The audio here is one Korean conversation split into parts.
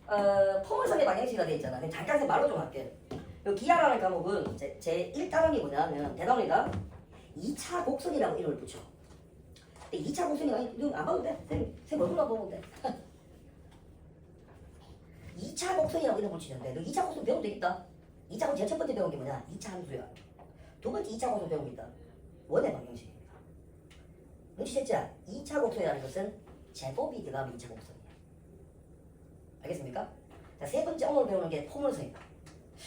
포물선의 방정식이 되어 있잖아. 잠깐 말로 좀 할게. 요 기하라는 과목은 제 1단원이 뭐냐면 대단원이가 2차 곡선이라고 이름을 붙여. 근데 2차 곡선이가 이거 안 봐도 돼. 쌤 얼굴만 보면 돼. 2차 곡선이라고 이름을 붙이는데 너 2차 곡선 배우면 되겠다. 2차 곡선 제일 첫 번째 배운 게 뭐냐? 2차 함수야. 두 번째 2차 곡선 배운 게 있다. 원의 방정식입니다. 눈치챘지? 2차 곡선이라는 것은 제곱이 들어가면 2차 곡선이야. 알겠습니까? 자, 세 번째 오늘 배우는 게 포물선이다.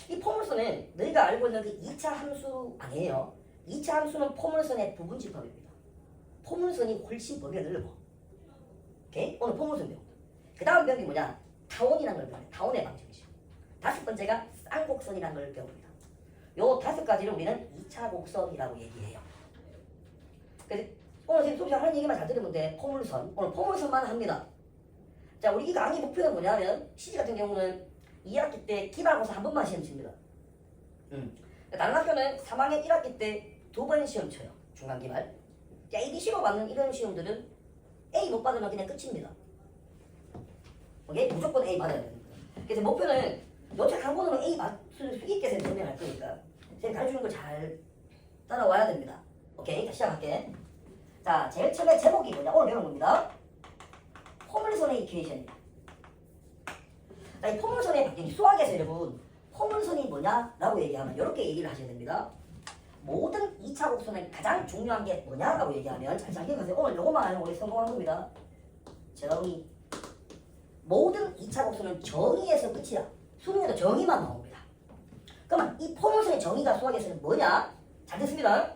이 포물선은 너희가 알고 있는 그 2차 함수 아니에요. 2차 함수는 포물선의 부분집합입니다. 포물선이 훨씬 범위가 넓어. 오케이? 오늘 포물선 배운다. 그 다음 배운 게 뭐냐? 타원이라는 걸 배워요. 타원의 방정식. 다섯 번째가 쌍곡선이라는 걸 배웁니다. 요 다섯 가지를 우리는 2차 곡선이라고 얘기해요. 그래서 오늘 지금 수업시간 하는 얘기만 잘 들으면 돼. 포물선. 오늘 포물선만 합니다. 자, 우리 이 강의 목표는 뭐냐면 시지 같은 경우는 2학기 때 기말고사 한 번만 시험 칩니다. 다른 학교는 3학년 1학기 때 두 번 시험 쳐요. 중간기말. 자, ABC로 받는 이런 시험들은 A 못 받으면 그냥 끝입니다. 오케이? 무조건 A 받아야 되는 거예요. 그래서 목표는 요책 한 번으로 A 맞출 수 있게 쌤 설명할 거니까 쌤 가르치는 거 잘 따라와야 됩니다. 오케이? 자, 시작할게. 자, 제일 처음에 제목이 뭐냐? 오늘 배우는 겁니다. 포물선의 이퀘이션입니다. 자, 이 포물선의 방정식 수학에서 여러분 포물선이 뭐냐라고 얘기하면 이렇게 얘기를 하셔야 됩니다. 모든 2차 곡선의 가장 중요한 게 뭐냐라고 얘기하면 잘 기억하세요. 오늘 요거만 하면 우리 성공한 겁니다. 정의. 모든 2차 곡선은 정의에서 끝이야. 수능에도 정의만 나옵니다. 그러면 이 포물선의 정의가 수학에서는 뭐냐? 잘 듣습니다.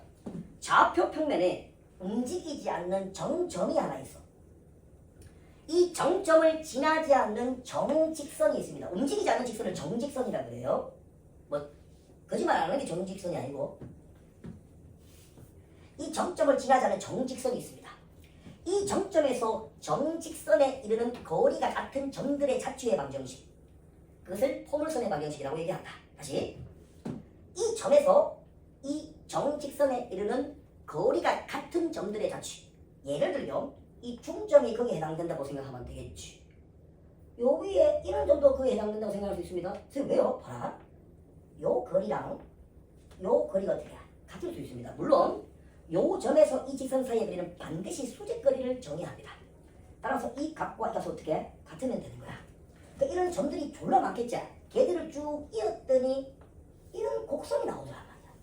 좌표 평면에 움직이지 않는 정점이 하나 있어. 이 정점을 지나지 않는 정직선이 있습니다. 움직이지 않는 직선을 정직선이라 그래요. 뭐 거짓말 안 하는 게 정직선이 아니고 이 정점을 지나지 않는 정직선이 있습니다. 이 정점에서 정직선에 이르는 거리가 같은 점들의 자취의 방정식, 그것을 포물선의 방정식이라고 얘기한다. 다시, 이 점에서 이 정직선에 이르는 거리가 같은 점들의 자취, 예를 들면 이 중점이 거기에 해당된다고 생각하면 되겠지. 요 위에 이런 점도 그에 해당된다고 생각할 수 있습니다. 선생님 왜요? 봐라. 요 거리랑 요 거리가 어떻게 같을 수 있습니다. 물론 요 점에서 이 직선 사이의 거리는 반드시 수직거리를 정의합니다. 따라서 이 값과 이 값이 어떻게 같으면 되는 거야. 그러니까 이런 점들이 졸라 많겠지. 걔들을 쭉 이었더니 이런 곡선이 나오더란 말이야.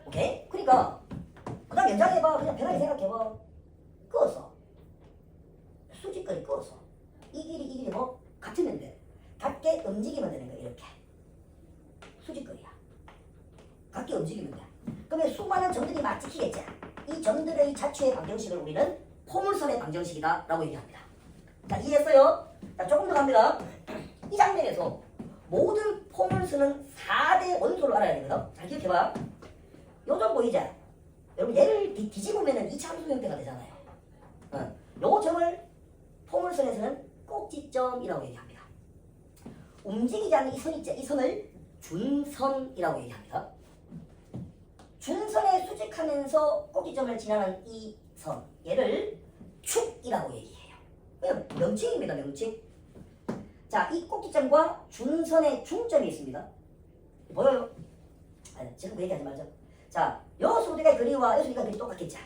오케이? 그러니까 그 다음 연장해봐. 그냥 편하게 생각해봐. 그어서 수직거리 그어서 이 길이 뭐 같으면 돼. 같게 움직이면 되는 거야. 이렇게 수직거리야. 같게 움직이면 돼. 그러면 수많은 점들이 막 찍히겠지. 이 점들의 자취의 방정식을 우리는 포물선의 방정식이다 라고 얘기합니다. 자, 이해했어요? 자, 조금 더 갑니다. 이 장면에서 모든 포물선은 4대 원소를 알아야 되거든. 잘 기억해봐. 요 점 보이지? 여러분 얘를 뒤집으면 2차 함수 형태가 되잖아요. 요 점을 포물선에서는 꼭지점이라고 얘기합니다. 움직이지 않는 이 선 있지? 이 선을 준선이라고 얘기합니다. 준선에 수직하면서 꼭지점을 지나는 이 선, 얘를 축이라고 얘기해요. 그냥 명칭입니다. 명칭. 자, 이 꼭지점과 준선의 중점이 있습니다. 보여요? 아니, 지금 얘기하지 말자. 자, 요 소리가 거리와 요 소리가 거리 똑같겠지.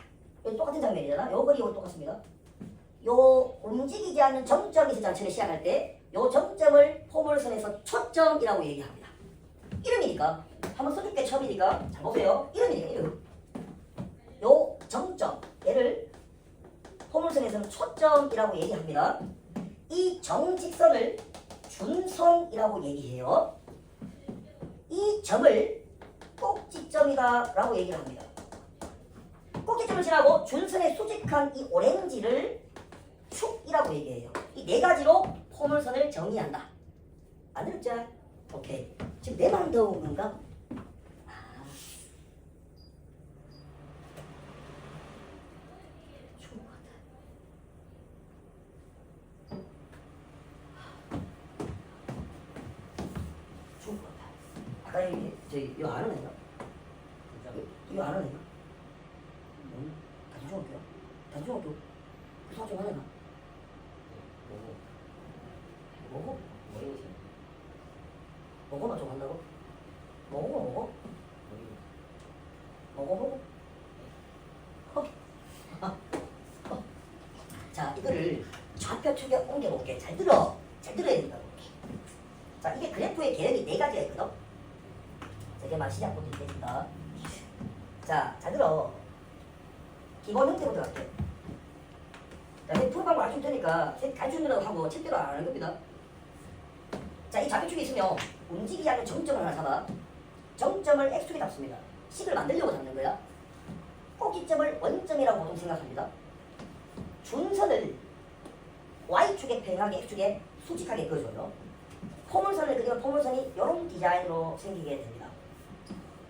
요 똑같은 장면이잖아. 요 거리와 똑같습니다. 요 움직이지 않는 정점이 있었잖아. 처음에 시작할 때. 요 정점을 포물선에서 초점이라고 얘기합니다. 이름이니까. 한번 써줄게. 처음이니까. 자, 보세요. 이름이니까 이름. 요 정점, 얘를 포물선에서는 초점이라고 얘기합니다. 이 정직선을 준선이라고 얘기해요. 이 점을 꼭지점이다 라고 얘기를 합니다. 꼭지점을 지나고 준선에 수직한 이 오렌지를 축이라고 얘기해요. 이 네 가지로 포물선을 정의한다. 안 들었죠? 오케이. 지금 내 말 더운 건가? 아까 여기 저기 이거 아는 애가? 이거 아는 애가? 단중학교야? 단중학교? 그 수학 좀 하는 애가? 뭐고? 뭐고만 좀 한다고? 뭐고? 뭐고? 자, 이거를 좌표축에 옮겨볼게. 잘 들어. 잘 들어야 된다고. 자, 이게 그래프의 개혁이 네 가지가 있거든. 저게만 시작부터 있겠습니다. 자, 잘 들어. 기본 형태부터 갈게. 자, 풀 방법 알려줄 테니까 가르쳐주느라고 하고 책대로 안 하는 겁니다. 자, 이 좌표축이 있으면 움직이지 않는 정점을 하나 잡아. 정점을 x축에 잡습니다. 식을 만들려고 잡는 거야. 꼭지점을 원점이라고 보통 생각합니다. 준선을 y축에 평행하게 x축에 수직하게 그어줘요. 포물선을 그리면 포물선이 이런 디자인으로 생기게 됩니다.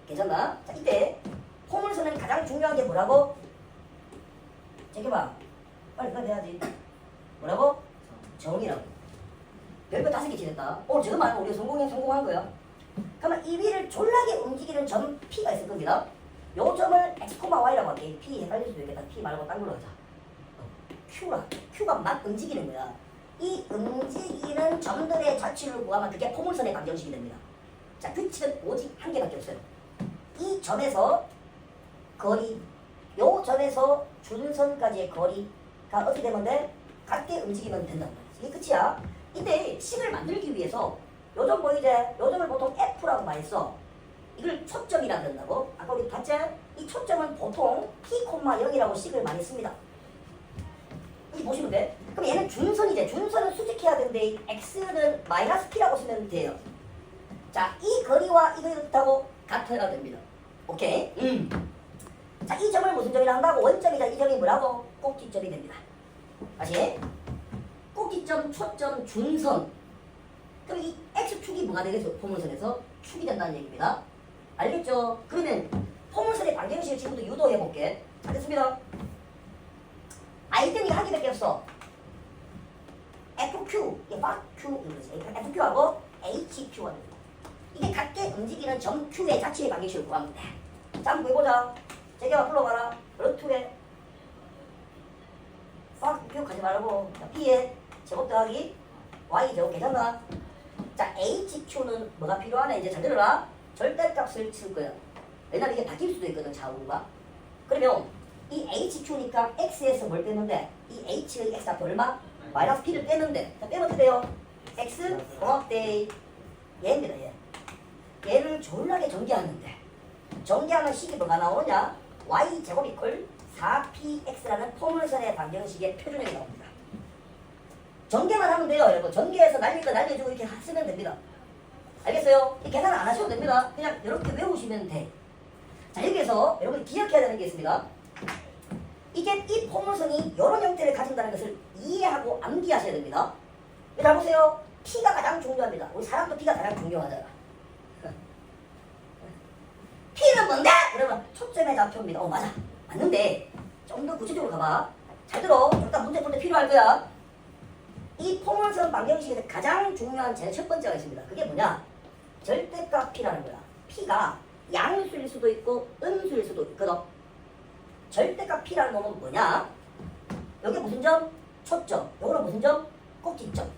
괜찮나? 자, 이때 포물선은 가장 중요한 게 뭐라고? 제껴봐. 빨리 그거 해야지. 뭐라고? 정이라고. 별거 5개 지냈다. 오늘 저거 말고 우리가 성공한 거야. 그러면 이 위를 졸라게 움직이는 점 P가 있을 겁니다. 요 점을 x, y라고 할게. P 헷갈릴 수도 있겠다. P 말고 딴 걸로 하자. Q라. Q가 막 움직이는 거야. 이 움직이는 점들의 좌치를 구하면 그게 포물선의 방정식이 됩니다. 자, 규칙은 오직 한 개밖에 없어요. 이 점에서 거리, 요 점에서 준선까지의 거리가 어떻게 되면 돼? 같게 움직이면 된단 말이야. 이게 끝이야. 이때 식을 만들기 위해서 요 점 보이지? 요 점을 보통 F라고 많이 써. 이걸 초점이라 그런다고. 아까 우리 봤지? 이 초점은 보통 P, 0이라고 식을 많이 씁니다. 여기 보시면 돼. 그럼 얘는 준선이지. 준선은 수직해야 되는데 x는 마이너스 p라고 쓰면 돼요. 자, 이 거리와 이 거리가 같다고 같아야 됩니다. 오케이? 자, 이 점을 무슨 점이라 한다고? 원점이다. 이 점이 뭐라고? 꼭지점이 됩니다. 다시. 꼭지점, 초점, 준선. 그럼 이 x축이 뭐가 되겠어? 포물선에서 축이 된다는 얘기입니다. 알겠죠? 그러면 포물선의 방정식을 지금부터 유도해볼게. 자, 됐습니다. 아이템이 한 개밖에 없어. FQ, 이게 막 Q 이거지. FQ하고 HQ가 됩니다. 이게 같게 움직이는 점 Q의 자체의 방정식을 구하면 돼. 자, 한번 해보자. 제가 불러봐라. 루트에 막 Q 가지 말고 P에 제곱 더하기 Y 제곱 괜찮나? 자, HQ는 뭐가 필요하나? 이제 잘 들어라. 절대값을 쓸 거야. 왜냐면 이게 바뀔 수도 있거든, 좌우가. 그러면 이 HQ니까 X에서 뭘 빼는데 이 H의 X 앞에 얼마? 마이너스 P를 빼는데 자, 빼면 어떻게 돼요? X 공학대 얘입니다. 얘. 얘를 졸라게 전개하는데 전개하는 식이 뭐가 나오느냐? Y제곱 이퀄 4PX라는 포물선의 방정식의 표준형이 나옵니다. 전개만 하면 돼요, 여러분. 전개해서 날릴 거 날려주고 이렇게 쓰면 됩니다. 알겠어요? 이 계산 안 하셔도 됩니다. 그냥 이렇게 외우시면 돼. 자, 여기에서 여러분이 기억해야 되는 게 있습니다. 이게 이 포물선이 이런 형태를 가진다는 것을 이해하고 암기하셔야 됩니다. 잘 보세요. P가 가장 중요합니다. 우리 사람도 P가 가장 중요하잖아. P는 뭔데? 그러면 초점의 좌표입니다. 맞아. 맞는데 좀 더 구체적으로 가봐. 잘 들어. 일단 문제 풀 때 필요할 거야. 이 포물선 방정식에서 가장 중요한 제일 첫 번째가 있습니다. 그게 뭐냐? 절대값 P라는 거야. P가 양수일 수도 있고 음수일 수도 있거든. 절대값 P라는 놈은 뭐냐? 여기 무슨 점? 초점. 요거는 무슨 점? 꼭지점.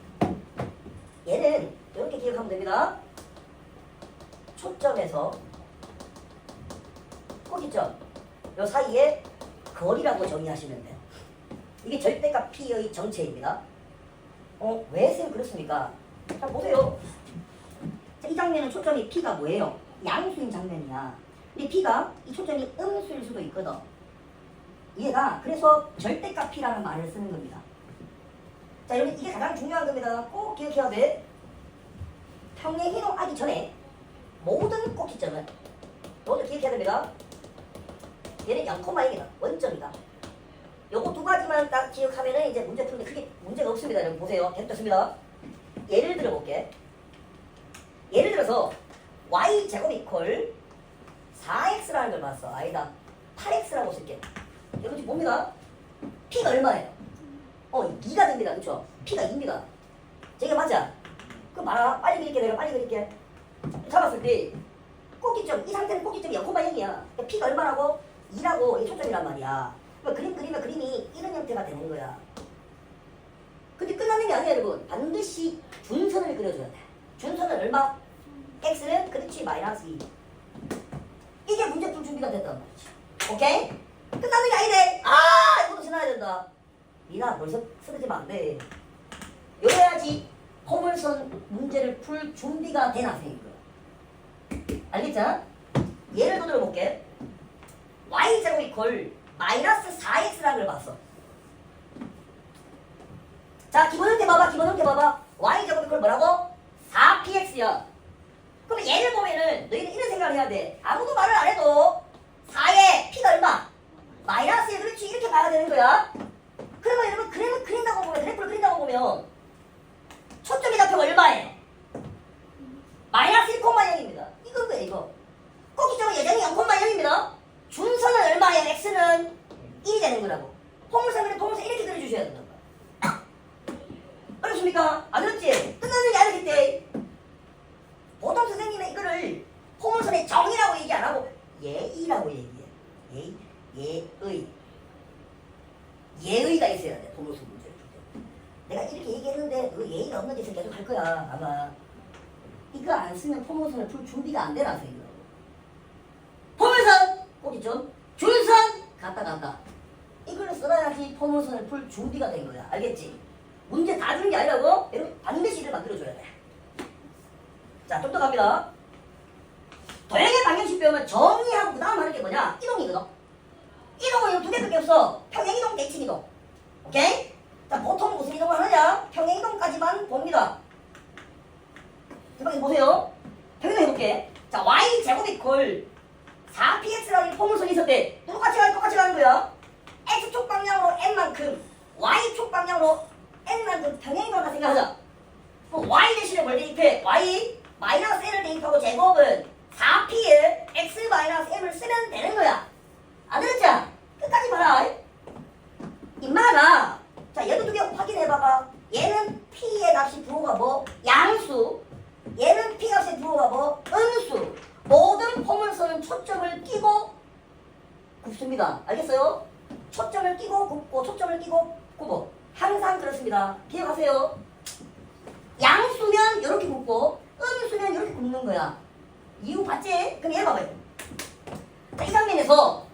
얘는 이렇게 기억하면 됩니다. 초점에서 꼭지점 요 사이에 거리라고 정의하시면 돼요. 이게 절대값 P의 정체입니다. 왜 쌤 그렇습니까? 자, 보세요. 자, 이 장면은 초점이 P가 뭐예요? 양수인 장면이야. 근데 P가 이 초점이 음수일 수도 있거든. 얘가 그래서 절대값 P라는 말을 쓰는 겁니다. 자, 여러분 이게 가장 중요한 겁니다. 꼭 기억해야 돼. 평행 이동하기 전에 모든 꼭지점은 모두 기억해야 됩니다. 얘는 0,1이다. 원점이다. 요거 두 가지만 딱 기억하면은 이제 문제 푸는데 크게 문제가 없습니다. 여러분 보세요. 계속됐습니다. 예를 들어 볼게. 예를 들어서 y제곱 이퀄 4x라는 걸 봤어. 아니다. 8x라고 쓸게. 여러분 지금 뭡니다? p가 얼마예요? 2가 됩니다. 그렇죠? p가 2입니다. 저게 맞아? 그럼 말아. 빨리 그릴게. 내가 빨리 그릴게. 잡았을 때 꼭지점, 이 상태는 꼭지점이 0,0이야. p가 얼마라고? 2라고 이 초점이란 말이야. 그림 그리면 그림이 이런 형태가 되는 거야. 근데 끝나는 게 아니야, 여러분. 반드시 준선을 그려줘야 돼. 준선은 얼마? 마이너스 2. 이게 문제 풀 준비가 됐단 말이지. 오케이? 끝나는 게 아니네. 아, 이것도 지나야 된다. 니나 벌써 쓰러지면 안 돼. 이래야지 포물선 문제를 풀 준비가 된 학생인 거야. 알겠죠? 예를 더 들어볼게. y제곱 이퀄 마이너스 4x라는 걸 봤어. 자, 기본 형태 봐봐. 기본 형태 봐봐. y제곱 이퀄 뭐라고? 4px야. 그럼 얘를 보면은 너희는 이런 생각을 해야 돼. 아무도 말을 안 해도 4의 p가 얼마? 마이너스 1. 그렇지. 이렇게 봐야 되는 거야. 그러면 여러분 그래프를 그린다고 보면 초점이 좌표가 얼마예요? 마이너스 1,0입니다. 이건 뭐야 이거? 꼭지점은 여전히 0,0입니다. 준선은 얼마예요? x는 1이 되는 거라고. 포물선 이렇게 그려주셔야 된다. 어렵습니까? 안 어렵지? 끝나는 게 아니기 때문에 보통 선생님은 이거를 포물선의 정의라고 얘기 안 하고 예의라고 얘기해. 예의가 있어야 돼. 포물선 문제를 풀 때. 내가 이렇게 얘기했는데 너 예의가 없는 짓을 계속 할 거야 아마. 이거 안 쓰면 포물선을 풀 준비가 안 되나 생각이라고. 포물선 꼭지점 준선 갔다 이걸 써야지 포물선을 풀 준비가 된 거야. 알겠지? 문제 다 주는 게 아니라고 여러분 반드시 이를 만들어줘야 돼. 자, 좀 더 갑니다. 도형의 방정식 배우면 정의하고 그 다음 하는 게 뭐냐? 이동이거든. 이동은 두 개밖에 없어. 평행이동, 대칭이동. 오케이? 자, 보통 무슨 이동을 하느냐? 평행이동까지만 봅니다. 대박이 보세요. 평행이동 해볼게. 자, y제곱 이퀄 4px라는 포물선이 있었대. 똑같이 가는 거야. x축 방향으로 n만큼, y축 방향으로 n만큼 평행이동을 생각하자. 그럼 y 대신에 뭘 대입해? y 마이너스 n을 대입하고 제곱은 4p에 x 마이너스 m을 쓰면 되는 거야. 안 들었지? 끝까지 봐라. 임마가 자, 얘도 두 개 확인해봐봐. 얘는 p의 값이 부호가 뭐? 양수. 얘는 p 값의 부호가 뭐? 음수. 모든 포물선은 초점을 끼고 굽습니다. 알겠어요? 초점을 끼고 굽고 초점을 끼고 굽어. 항상 그렇습니다. 기억하세요. 양수면 이렇게 굽고 음수면 이렇게 굽는 거야. 이유 봤지? 그럼 얘 봐봐요. 자, 이 장면에서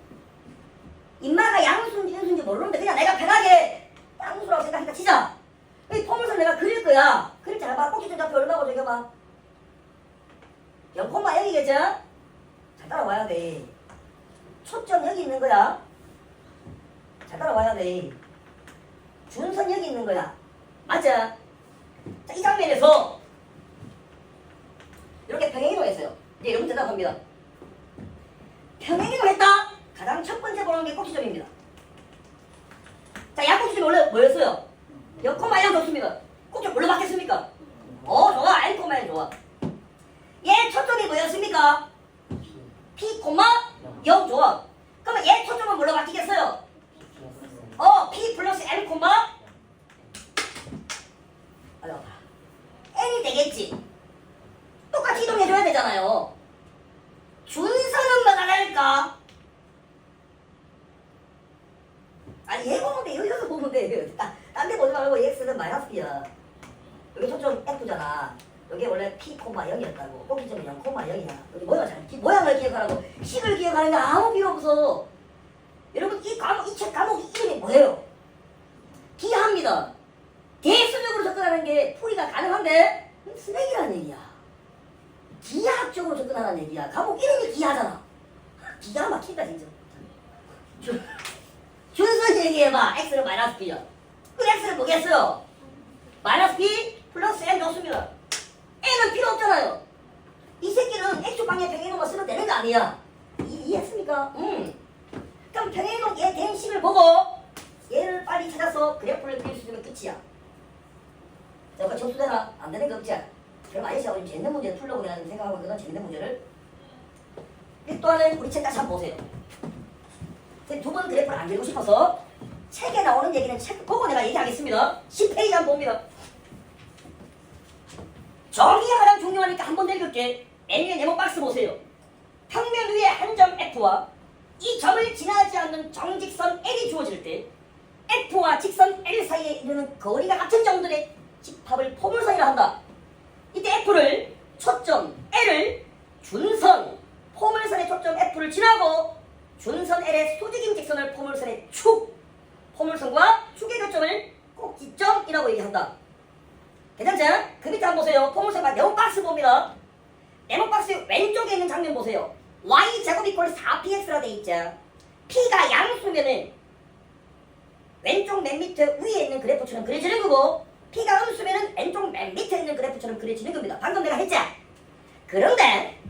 인마가 양수인지 음수인지 모르는데 그냥 내가 편하게 양수라고 생각하니까 치자. 이 포물선 내가 그릴 거야. 그릴 잘 봐. 꼭지점 좌표 얼마고 저겨봐. 0,0이겠죠? 잘 따라와야 돼. 초점 여기 있는 거야. 잘 따라와야 돼. 준선 여기 있는 거야. 맞아? 자, 이 장면에서 이렇게 평행이동 했어요. 이제 여러분 대답합니다. 평행이동 했다? 가장 첫 번째 보는 게 꼭지점입니다. 자, 양꼭지점이 원래 뭐였어요? 0,0 좋습니다. 꼭지점 뭘로 바뀌었습니까? 좋아. n,n 좋아. 얘 초점이 뭐였습니까? p, 0 좋아. 그러면 얘 초점은 뭘로 바뀌겠어요? p 플러스 n, n이 되겠지. 똑같이 이동해줘야 되잖아요. 준선은 뭐가 다를까? 아니 얘 보면 돼. 여기서 보면 돼. 딴 데 보지 말고 x는 마이너스 b야. 여기 초점 f잖아. 여기 원래 p, 0이었다고. 꼭지점이 0,0이야. 여기 모양을 기억하라고. 식을 기억하는 게 아무 필요 없어. 여러분 이 책 과목 이름이 뭐예요? 기하입니다. 대수적으로 접근하는 게 풀이가 가능한데 쓰레기라는 얘기야. 기하학적으로 접근하는 얘기야. 과목 이름이 기하잖아. 기가 막힌다 진짜. 준선 얘기해봐. x는 마이너스 b야. 그 x는 뭐겠어요? 마이너스 b 플러스 n 좋습니다. n은 필요 없잖아요. 이 새끼는 x축 방향 평행이동만 쓰면 되는 거 아니야. 이해했습니까? 그럼 평행이동 얘 된 식을 보고 얘를 빨리 찾아서 그래프를 그릴 수 있으면 끝이야. 자, 그 접수되나? 안 되는 거 없지? 그럼 아저씨하고 좀 재밌는 문제 풀려고 그냥 생각하고 있거든. 재밌는 문제를. 또 하나는 우리 책 다시 한번 보세요. 두 번 그래프를 안 그리고 싶어서 책에 나오는 얘기는 책 보고 내가 얘기하겠습니다. 10페이지 한번 봅니다. 정의가 가장 중요하니까 한번 읽을게. N의 네모 박스 보세요. 평면 위에 한 점 F와 이 점을 지나지 않는 정직선 L이 주어질 때 F와 직선 L 사이에 이르는 거리가 같은 정도의 집합을 포물선이라 한다. 이때 F를 초점 L을 준선 포물선의 초점 F를 지나고 준선 L의 소직임 직선을 포물선의 축 포물선과 축의 교점을 꼭지점이라고 얘기한다. 괜찮죠? 그 밑에 한번 보세요. 포물선과 네모 박스 봅니다. 네모 박스 왼쪽에 있는 장면 보세요. y제곱 이퀄 4px라 돼 있죠. p가 양수면은 왼쪽 맨 밑에 위에 있는 그래프처럼 그려지는 거고 p가 음수면은 왼쪽 맨 밑에 있는 그래프처럼 그려지는 겁니다. 방금 내가 했죠? 그런데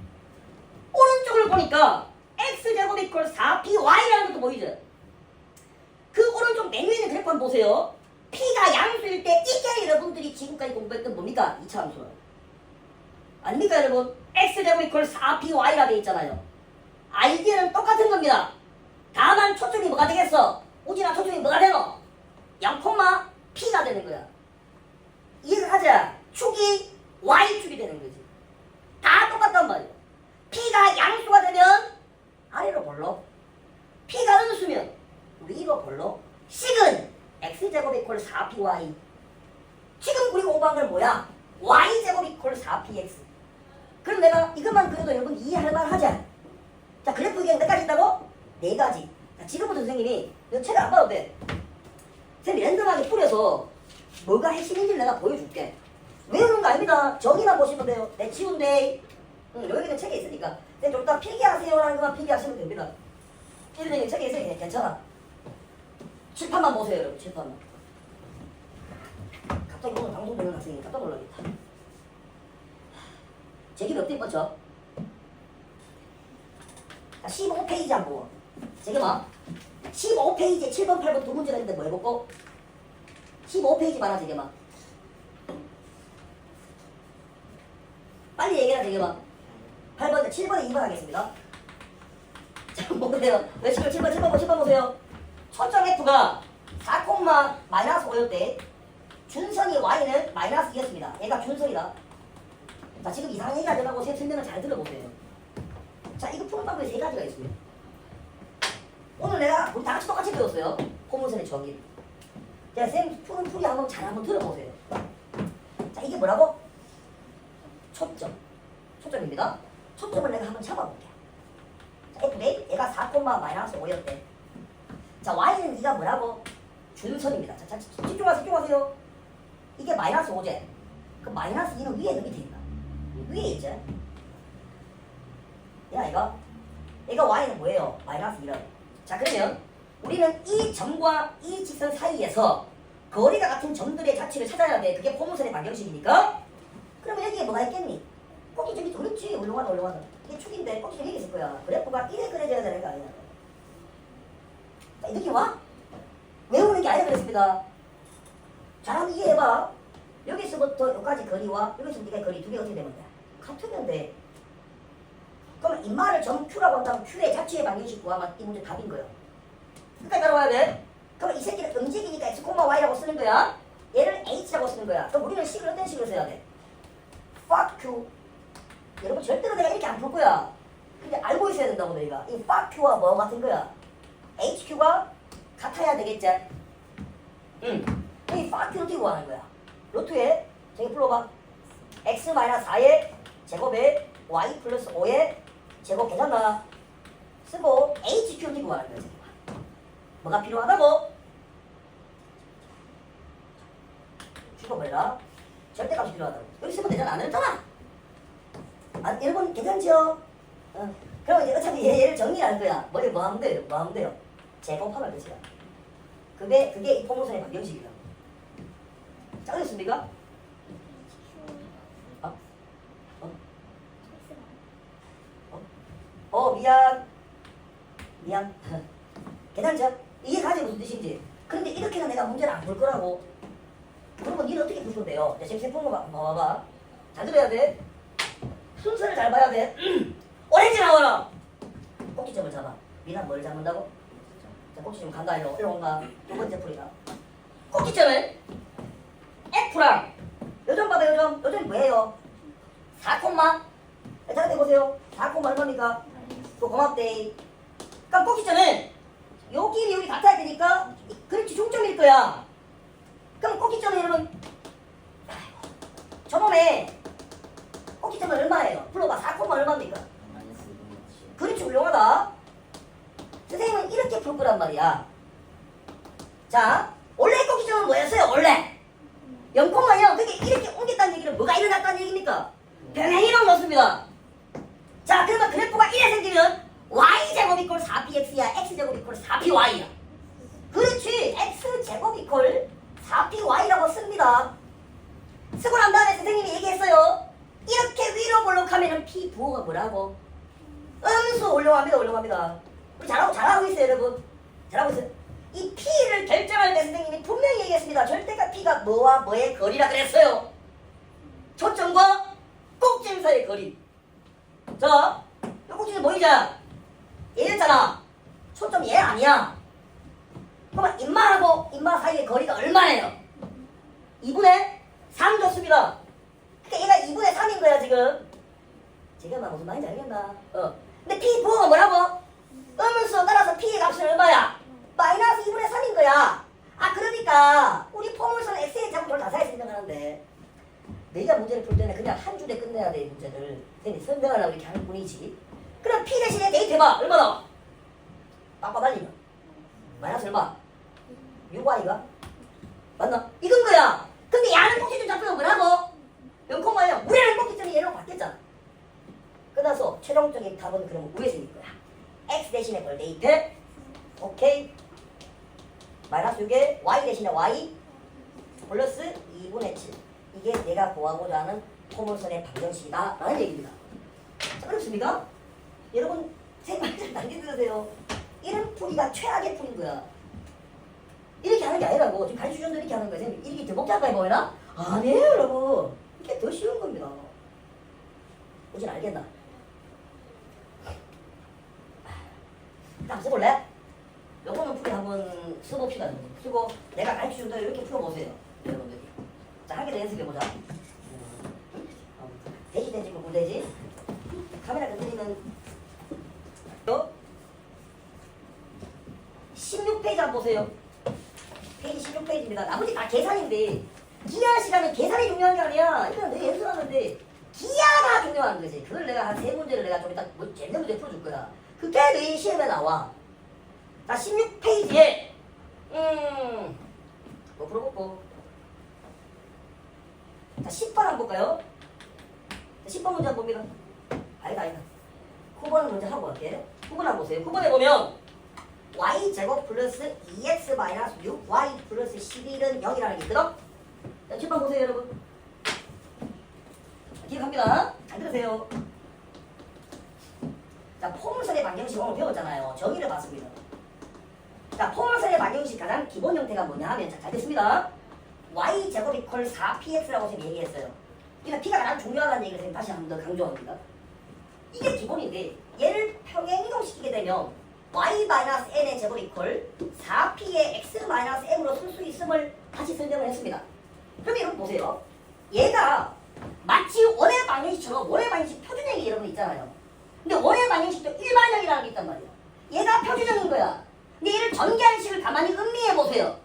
오른쪽을 보니까 x제곱 이퀄 4py라는 것도 보이죠? 그 오른쪽 맨 위에 있는 그래프 한번 보세요. p가 양수일 때 이게 여러분들이 지금까지 공부했던 뭡니까? 2차 함수 아닙니까 여러분? x제곱 이퀄 4py라 돼 있잖아요. 아이디어는 똑같은 겁니다. 다만 초점이 뭐가 되겠어? 우진아 초점이 뭐가 되노? 0,p가 되는 거야. 이해를 하자. 축이 y축이 되는 거지. 다 똑같단 말이야. p가 양수가 되면 아래로 볼로, p가 음수면 위로 볼로, 식은 x제곱 이퀄 4py. 지금 우리가 공부한 건 뭐야? y제곱 이퀄 4px. 그럼 내가 이것만 그래도 여러분 이해할 만하자. 자, 그래프 기억 몇 가지 있다고? 4가지. 자, 지금부터 선생님이 너 책을 안 봐도 돼. 선생님이 랜덤하게 뿌려서 뭐가 핵심인지를 내가 보여줄게. 외우는 거 아닙니다. 정의만 보시면 돼요. 내 치운데 여기는 책에 있으니까 선생님 좀 이따 필기하세요라는 것만 필기하시면 됩니다. 이런 책에 있으니까 괜찮아. 칠판만 보세요 여러분. 칠판만. 갑자기 오늘 방송 보는 학생이 깜짝 놀라겠다. 제기를 어떻게 뻗죠? 15페이지 한번 보고 제기만 15페이지에 7번 8번 두 문제가 있는데 뭐 해볼까? 15페이지 봐라 제기만 빨리 얘기해라 제기만 8번 7번에 2번 하겠습니다. 자 보세요. 왜 7번 보세요. 초점 F가 4,-5였대. 준선이 Y는 -2였습니다. 얘가 준선이다. 자 지금 이상한 얘기 하지 말고 제 설명을 잘 들어보세요. 자 이거 푸는 방법이 3가지가 있습니다. 오늘 내가 우리 다 같이 똑같이 배웠어요. 포물선의 정의. 자 쌤 푸는 풀이 한번 잘 한번 들어보세요. 자 이게 뭐라고? 초점입니다. 초점을 내가 한번 잡아볼게요. 자 F 얘가 4,-5였대. 자 Y는 이가 뭐라고? 준선입니다. 자 집중하세요. 이게 -5제. 그 -2는 위에 밑에 있나? 위에 있지? 야 얘가 Y는 뭐예요? -1. 자 그러면 우리는 이 점과 이 직선 사이에서 거리가 같은 점들의 자취를 찾아야 돼. 그게 포물선의 방정식이니까. 그러면 여기에 뭐가 있겠니? 꼭지점이 그렇지. 올라가다. 이게 축인데 꼭지점이 여기 있을 거야. 그래프가 이래 그려져야 되는 거 아니야. 자, 이 느낌 와? 외우는 게 아니라 그랬습니다. 잘 한번 이해해봐. 여기서부터 여기까지 거리와 여기서부터 여기까지 거리 두 개가 어떻게 되면 돼? 같으면 돼. 그러면 인마를 점 Q라고 한다면 Q의 자취의 방정식 구하면 이 문제 답인 거예요. 끝까지 따라와야 돼. 그럼 이 새끼는 음직이니까 x, y라고 쓰는 거야. 얘를 h라고 쓰는 거야. 그럼 우리는 식을 어떤 식으로 써야 돼? fuck Q. 여러분 절대로 내가 이렇게 안 풀 거야. 근데 알고 있어야 된다고 너희가. 이 fuck Q와 뭐 같은 거야? HQ가 같아야 되겠지? 응. 이 fuck Q는 어떻게 구하는 거야? 루트에 저기 불러봐. x-4의 제곱에 y 플러스 5의 제곱 괜찮나? 쓰고 HQ는 구하는 거야. 뭐가 필요하다고? 죽어버려라. 절대값이 필요하다고. 여기 쓰면 되잖아. 안 했잖아. 아, 여러분 괜찮죠? 그럼 이제 어차피 얘를 정리할 거야. 뭐 하면 돼요? 제곱하면 되지. 그게 이 포물선의 방정식이다. 짜겠습니까? 미안. 괜찮죠? 이게 가지 무슨 뜻인지. 그런데 이렇게는 내가 문제를 안 풀 거라고. 그러면 니는 어떻게 풀 건데요? 지금 세푼 거 봐봐. 잘 들어야 돼. 순서를 잘 봐야 돼. 오렌지 나와라. 꼭지점을 잡아. 미나 뭘 잡는다고? 자, 꼭지점 간다요. 일로 온가? 두 번째 풀이다. 꼭지점을 F랑 요점 봐봐. 요점 뭐예요? 4, 잘 해보세요. 4, 얼마입니까? 또 고맙대. 그럼 꼭지점은 요 길이 여기 같아야 되니까 그렇지 중점일 거야. 그럼 꼭지점은 여러분 저놈의 꼭지점 꼭지점은 얼마예요? 불러봐. 4, 얼마입니까? 그렇지, 훌륭하다. 선생님은 이렇게 풀 거란 말이야. 자, 원래 꼭지점은 뭐였어요? 원래 0,0. 그게 이렇게 옮겼다는 얘기는 뭐가 일어났다는 얘기입니까? 병행이라고 넣습니다. 자, 그러면 그래프가 이래 생기면 y제곱 이퀄 4px야, x제곱 이퀄 4py야. 그렇지, x제곱 이퀄 4py라고 씁니다. 쓰고 난 다음에 선생님이 얘기했어요. 이렇게 위로 볼록하면은 p 부호가 뭐라고? 음수. 훌륭합니다, 훌륭합니다. 우리 잘하고 있어요, 여러분. 잘하고 있어요. 이 p를 결정할 때 선생님이 분명히 얘기했습니다. 절대가 p가 뭐와 뭐의 거리라 그랬어요. 초점과 꼭지점 사이의 거리. 자, 이 꼭지점 뭐이자? 얘였잖아. 초점 얘 아니야. 그러면 인마하고 인마 사이의 거리가 얼마예요? 2분의 3 줬습니다. 그러니까 얘가 2분의 3인 거야 지금. 제가 막 무슨 말인지 알겠나? 근데 p 부호가 뭐라고? 음수 따라서 p의 값은 얼마야? 마이너스 2분의 3인 거야. 아, 그러니까 우리 포물선 x의 제곱을 자세히 설명하는데 내가 문제를 풀 때는 그냥 한 줄에 끝내야 돼. 문제를 설명하려고 이렇게 하는 뿐이지. 그럼 p 대신에 대입해봐. 얼마나? 빡빡달리면 마이너스 얼마? 6y가? 맞나? 이건 거야. 근데 야는 꼭지점 잡히면 뭐라고? 0,0. 우리는 꼭지점이 얘로 바뀌었잖아. 끝나서 최종적인 답은 그럼 위에 생길 거야. x 대신에 뭘 대입해? 오케이. 마이너스 6에 y 대신에 y 플러스 2분의 7. 이게 내가 구하고자 하는 포물선의 방정식이다 라는 얘기입니다. 자, 그렇습니까? 여러분 생각 좀 남겨주세요. 이런 풀이가 최악의 풀인 거야. 이렇게 하는 게 아니라고. 지금 간수준도 이렇게 하는 거야. 이렇게 더 복잡하게 보이나? 아니에요, 여러분. 이게 더 쉬운 겁니다. 우진 알겠나? 한번 써볼래? 요거는 풀이 한번 써봅시다. 쓰고 내가 가르쳐준 대로 이렇게 풀어보세요. 여러분들이. 자, 한 개 더 연습해보자. 돼지 된지 무돼지. 카메라 건드리면 16페이지 한번 보세요. 페이지 16페이지입니다. 나머지 다 계산인데 기하 시간은 계산이 중요한 게 아니야. 일단 내가 연습하는데 기하가 중요한 거지. 그걸 내가 한 3문제를 내가 좀 이따 뭐 재밌는 문제 풀어줄 거야. 그게 너희 시험에 나와. 자, 16페이지에 뭐 풀어볼까? 자, 10번 한번 볼까요? 자, 10번 문제 한번 봅니다. 아니다. 9번 문제 하고 갈게. 9번 한번 보세요. 9번에 보면 y제곱 플러스 2x 마이너스 6y 플러스 11은 0이라는 게 있거든? 자, 10번 보세요, 여러분. 기억합니다. 잘 들으세요. 자, 포물선의 방정식 오늘 배웠잖아요. 정의를 봤습니다. 자, 포물선의 방정식 가장 기본 형태가 뭐냐 하면 잘 됐습니다. y제곱 이퀄 4px라고 지금 얘기했어요. 그러니까 p가 가장 중요하다는 얘기를 다시 한 번 더 강조합니다. 이게 기본인데 얘를 평행 이동시키게 되면 y-n의 제곱 이퀄 4p의 x-m으로 쓸 수 있음을 다시 설명을 했습니다. 그럼 여러분 보세요. 얘가 마치 원의 방정식처럼 원의 방정식 표준형이 여러분 있잖아요. 근데 원의 방정식도 일반형이라는 게 있단 말이야. 얘가 표준형인 거야. 근데 얘를 전개한식을 가만히 음미해 보세요.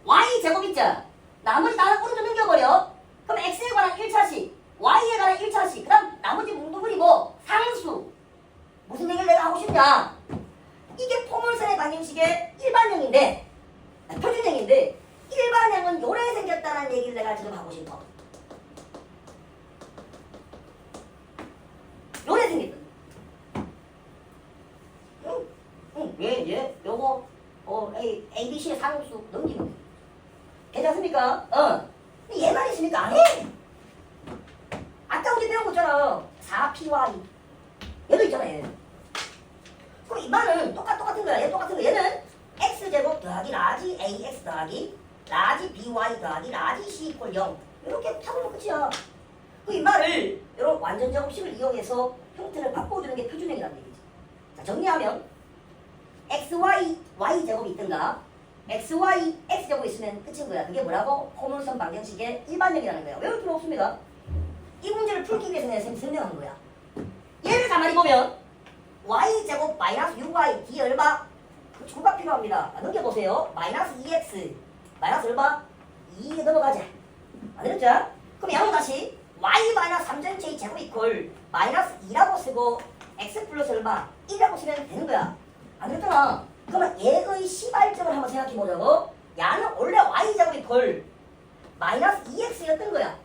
y제곱 있잖아. 나머지 다 오른쪽 넘겨버려. 그럼 x에 관한 1차식, y에 관한 1차식, 그 다음 나머지 뭉뚱그리 뭐 상수. 무슨 얘기를 내가 하고 싶냐? 이게 포물선의 방정식의 일반형인데, 표준형인데 일반형은 요래 생겼다는 얘기를 내가 지금 하고 싶어. 요래 생겼다. 예, 요거 ABC의 상수 넘기면 돼. 괜찮습니까? 얘만 있으니까 안 해. 아까 우리 배운 거 있잖아. 4py. 얘도 있잖아, 얘. 그럼 이 말은 똑같은 거야. 얘 똑같은 거. 얘는 x제곱 더하기 라지 ax 더하기 라지 by 더하기 라지 c 이퀄 0. 이렇게 타보면 끝이야. 그 이 말을 이런 완전 제곱식을 이용해서 형태를 바꿔주는 게 표준형이라는 얘기지. 자, 정리하면 xy y제곱이 있든가 xy x제곱이 있으면 끝인 거야. 그게 뭐라고? 포물선 방정식의 일반형이라는 거야. 외울 필요 없습니다. 이 문제를 풀기 위해서 내가 설명한 거야. 얘를 가만히 보면 y제곱 마이너스 6y d 얼마? 추가 필요합니다. 넘겨보세요. 마이너스 2x 마이너스 얼마? 2에 넘어가자. 안 되겠죠? 그럼 양은 다시 y 마이너스 3전체 제곱 이퀄 마이너스 2라고 쓰고 x 플러스 얼마 1이라고 쓰면 되는 거야. 안 그랬잖아. 그러면 얘의 시발점을 한번 생각해 보자고. 야는 원래 y 제곱 이퀄 마이너스 2x였던 거야.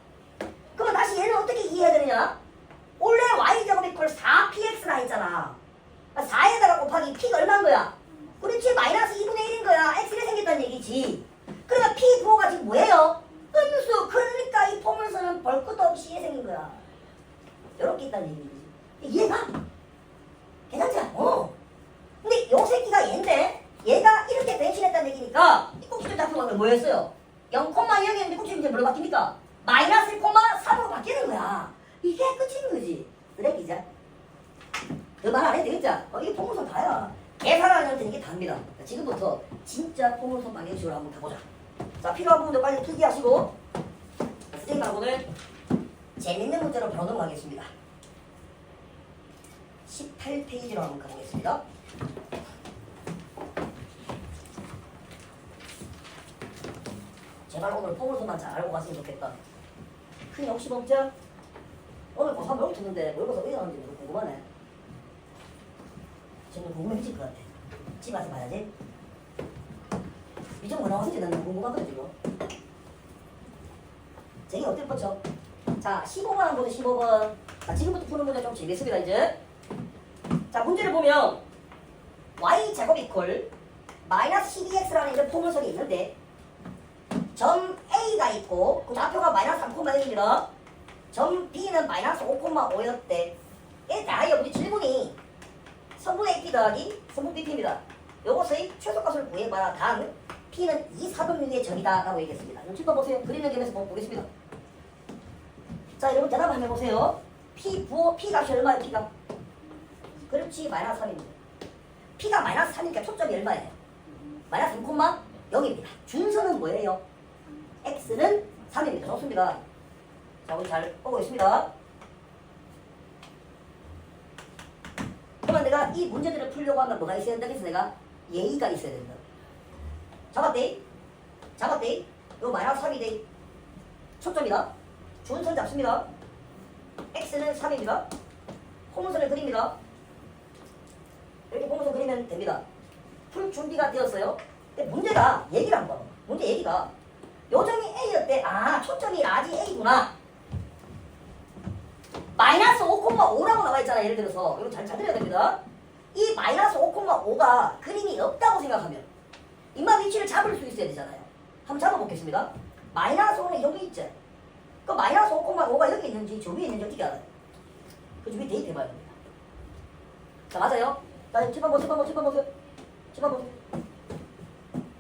그러면 다시 얘는 어떻게 이해해야 되느냐? 원래 y 제곱 이퀄 4px라 했잖아. 4에다가 곱하기 p가 얼마인 거야? 그렇지, 마이너스 2분의 1인 거야. x가 생겼다는 얘기지. 그러니까 p 부호가 지금 뭐예요? 음수. 그러니까 이 포물선은 볼 것도 없이 생긴 거야. 이렇게 있다는 얘기지. 이해가? 괜찮지? 근데 요 새끼가 얘인데 얘가 이렇게 변신했다는 얘기니까 이 꼭지점 잡혀간 건 뭐였어요? 0,0이었는데 꼭지점 이제 뭘로 바뀝니까? 마이너스 1,3으로 바뀌는 거야. 이게 끝인 거지. 쓰레기자. 그 말 안 해도 되겠죠? 이게 포물선 다야. 계산하면 되는 게 답니다. 지금부터 진짜 포물선 방정식으로 한번 가보자. 자, 필요한 부분도 빨리 필기하시고 선생님하고는 재밌는 문제로 바로 넘어가겠습니다. 18페이지로 한번 가보겠습니다. 제발 오늘 포물선만 잘 알고 갔으면 좋겠다. 큰일 혹시 없죠? 오늘 고3 뭘 듣는데 모의고사 어디 나오는지 궁금하네. 저는 궁금해질 것 같아. 집 와서 봐야지. 이쪽 뭐 나왔는지 나는 궁금하거든 지금. 쟁이 어떨 거죠? 자, 15번 한 거죠, 15번. 자, 지금부터 푸는 문제 좀 재밌습니다, 이제. 자, 문제를 보면 y제곱 이퀄 마이너스 12x라는 이런 포물선이 있는데 점 A가 있고 그 좌표가 마이너스 3,1입니다. 점 B는 마이너스 5,5였대. 자, 여기 질문이 성분의 AP 더하기 성분 BP입니다. 요것의 최소값을 구해봐라. 단 P는 2,4분의 점이다 라고 얘기했습니다. 좀 짚어보세요. 그림 연결해서 보겠습니다. 자, 여러분 대답 한번 해보세요. P 부호 P 값이 얼마예요? P가? 그렇지, 마이너스 3입니다. P가 마이너스 3이니까 초점이 얼마예요? 마이너스 3,0입니다. 준선은 뭐예요? X는 3입니다. 좋습니다. 자, 우리 잘 보고 있습니다. 그러면 내가 이 문제들을 풀려고 하면 뭐가 있어야 된다? 그래서 내가 예의가 있어야 된다. 잡았대? 잡았대? 이거 마이너스 3이대. 초점이다. 준선 잡습니다. X는 3입니다. 포물선을 그립니다. 이렇게 포물선 그리면 됩니다. 풀 준비가 되었어요. 근데 문제가 얘기를 한번 봐봐. 문제 얘기가 요점이 A였대. 아, 초점이 라지 A구나. 마이너스 5,5라고 나와 있잖아. 예를 들어서 이거 잘 들어야 됩니다. 이 마이너스 5,5가 그림이 없다고 생각하면 인마 위치를 잡을 수 있어야 되잖아요. 한번 잡아보겠습니다. 마이너스 5는 여기 있죠. 그 마이너스 5,5가 여기 있는지 저 위에 있는지 어떻게 알아요? 그 주위에 대입해봐야 됩니다. 자, 맞아요? 자, 집어보세요.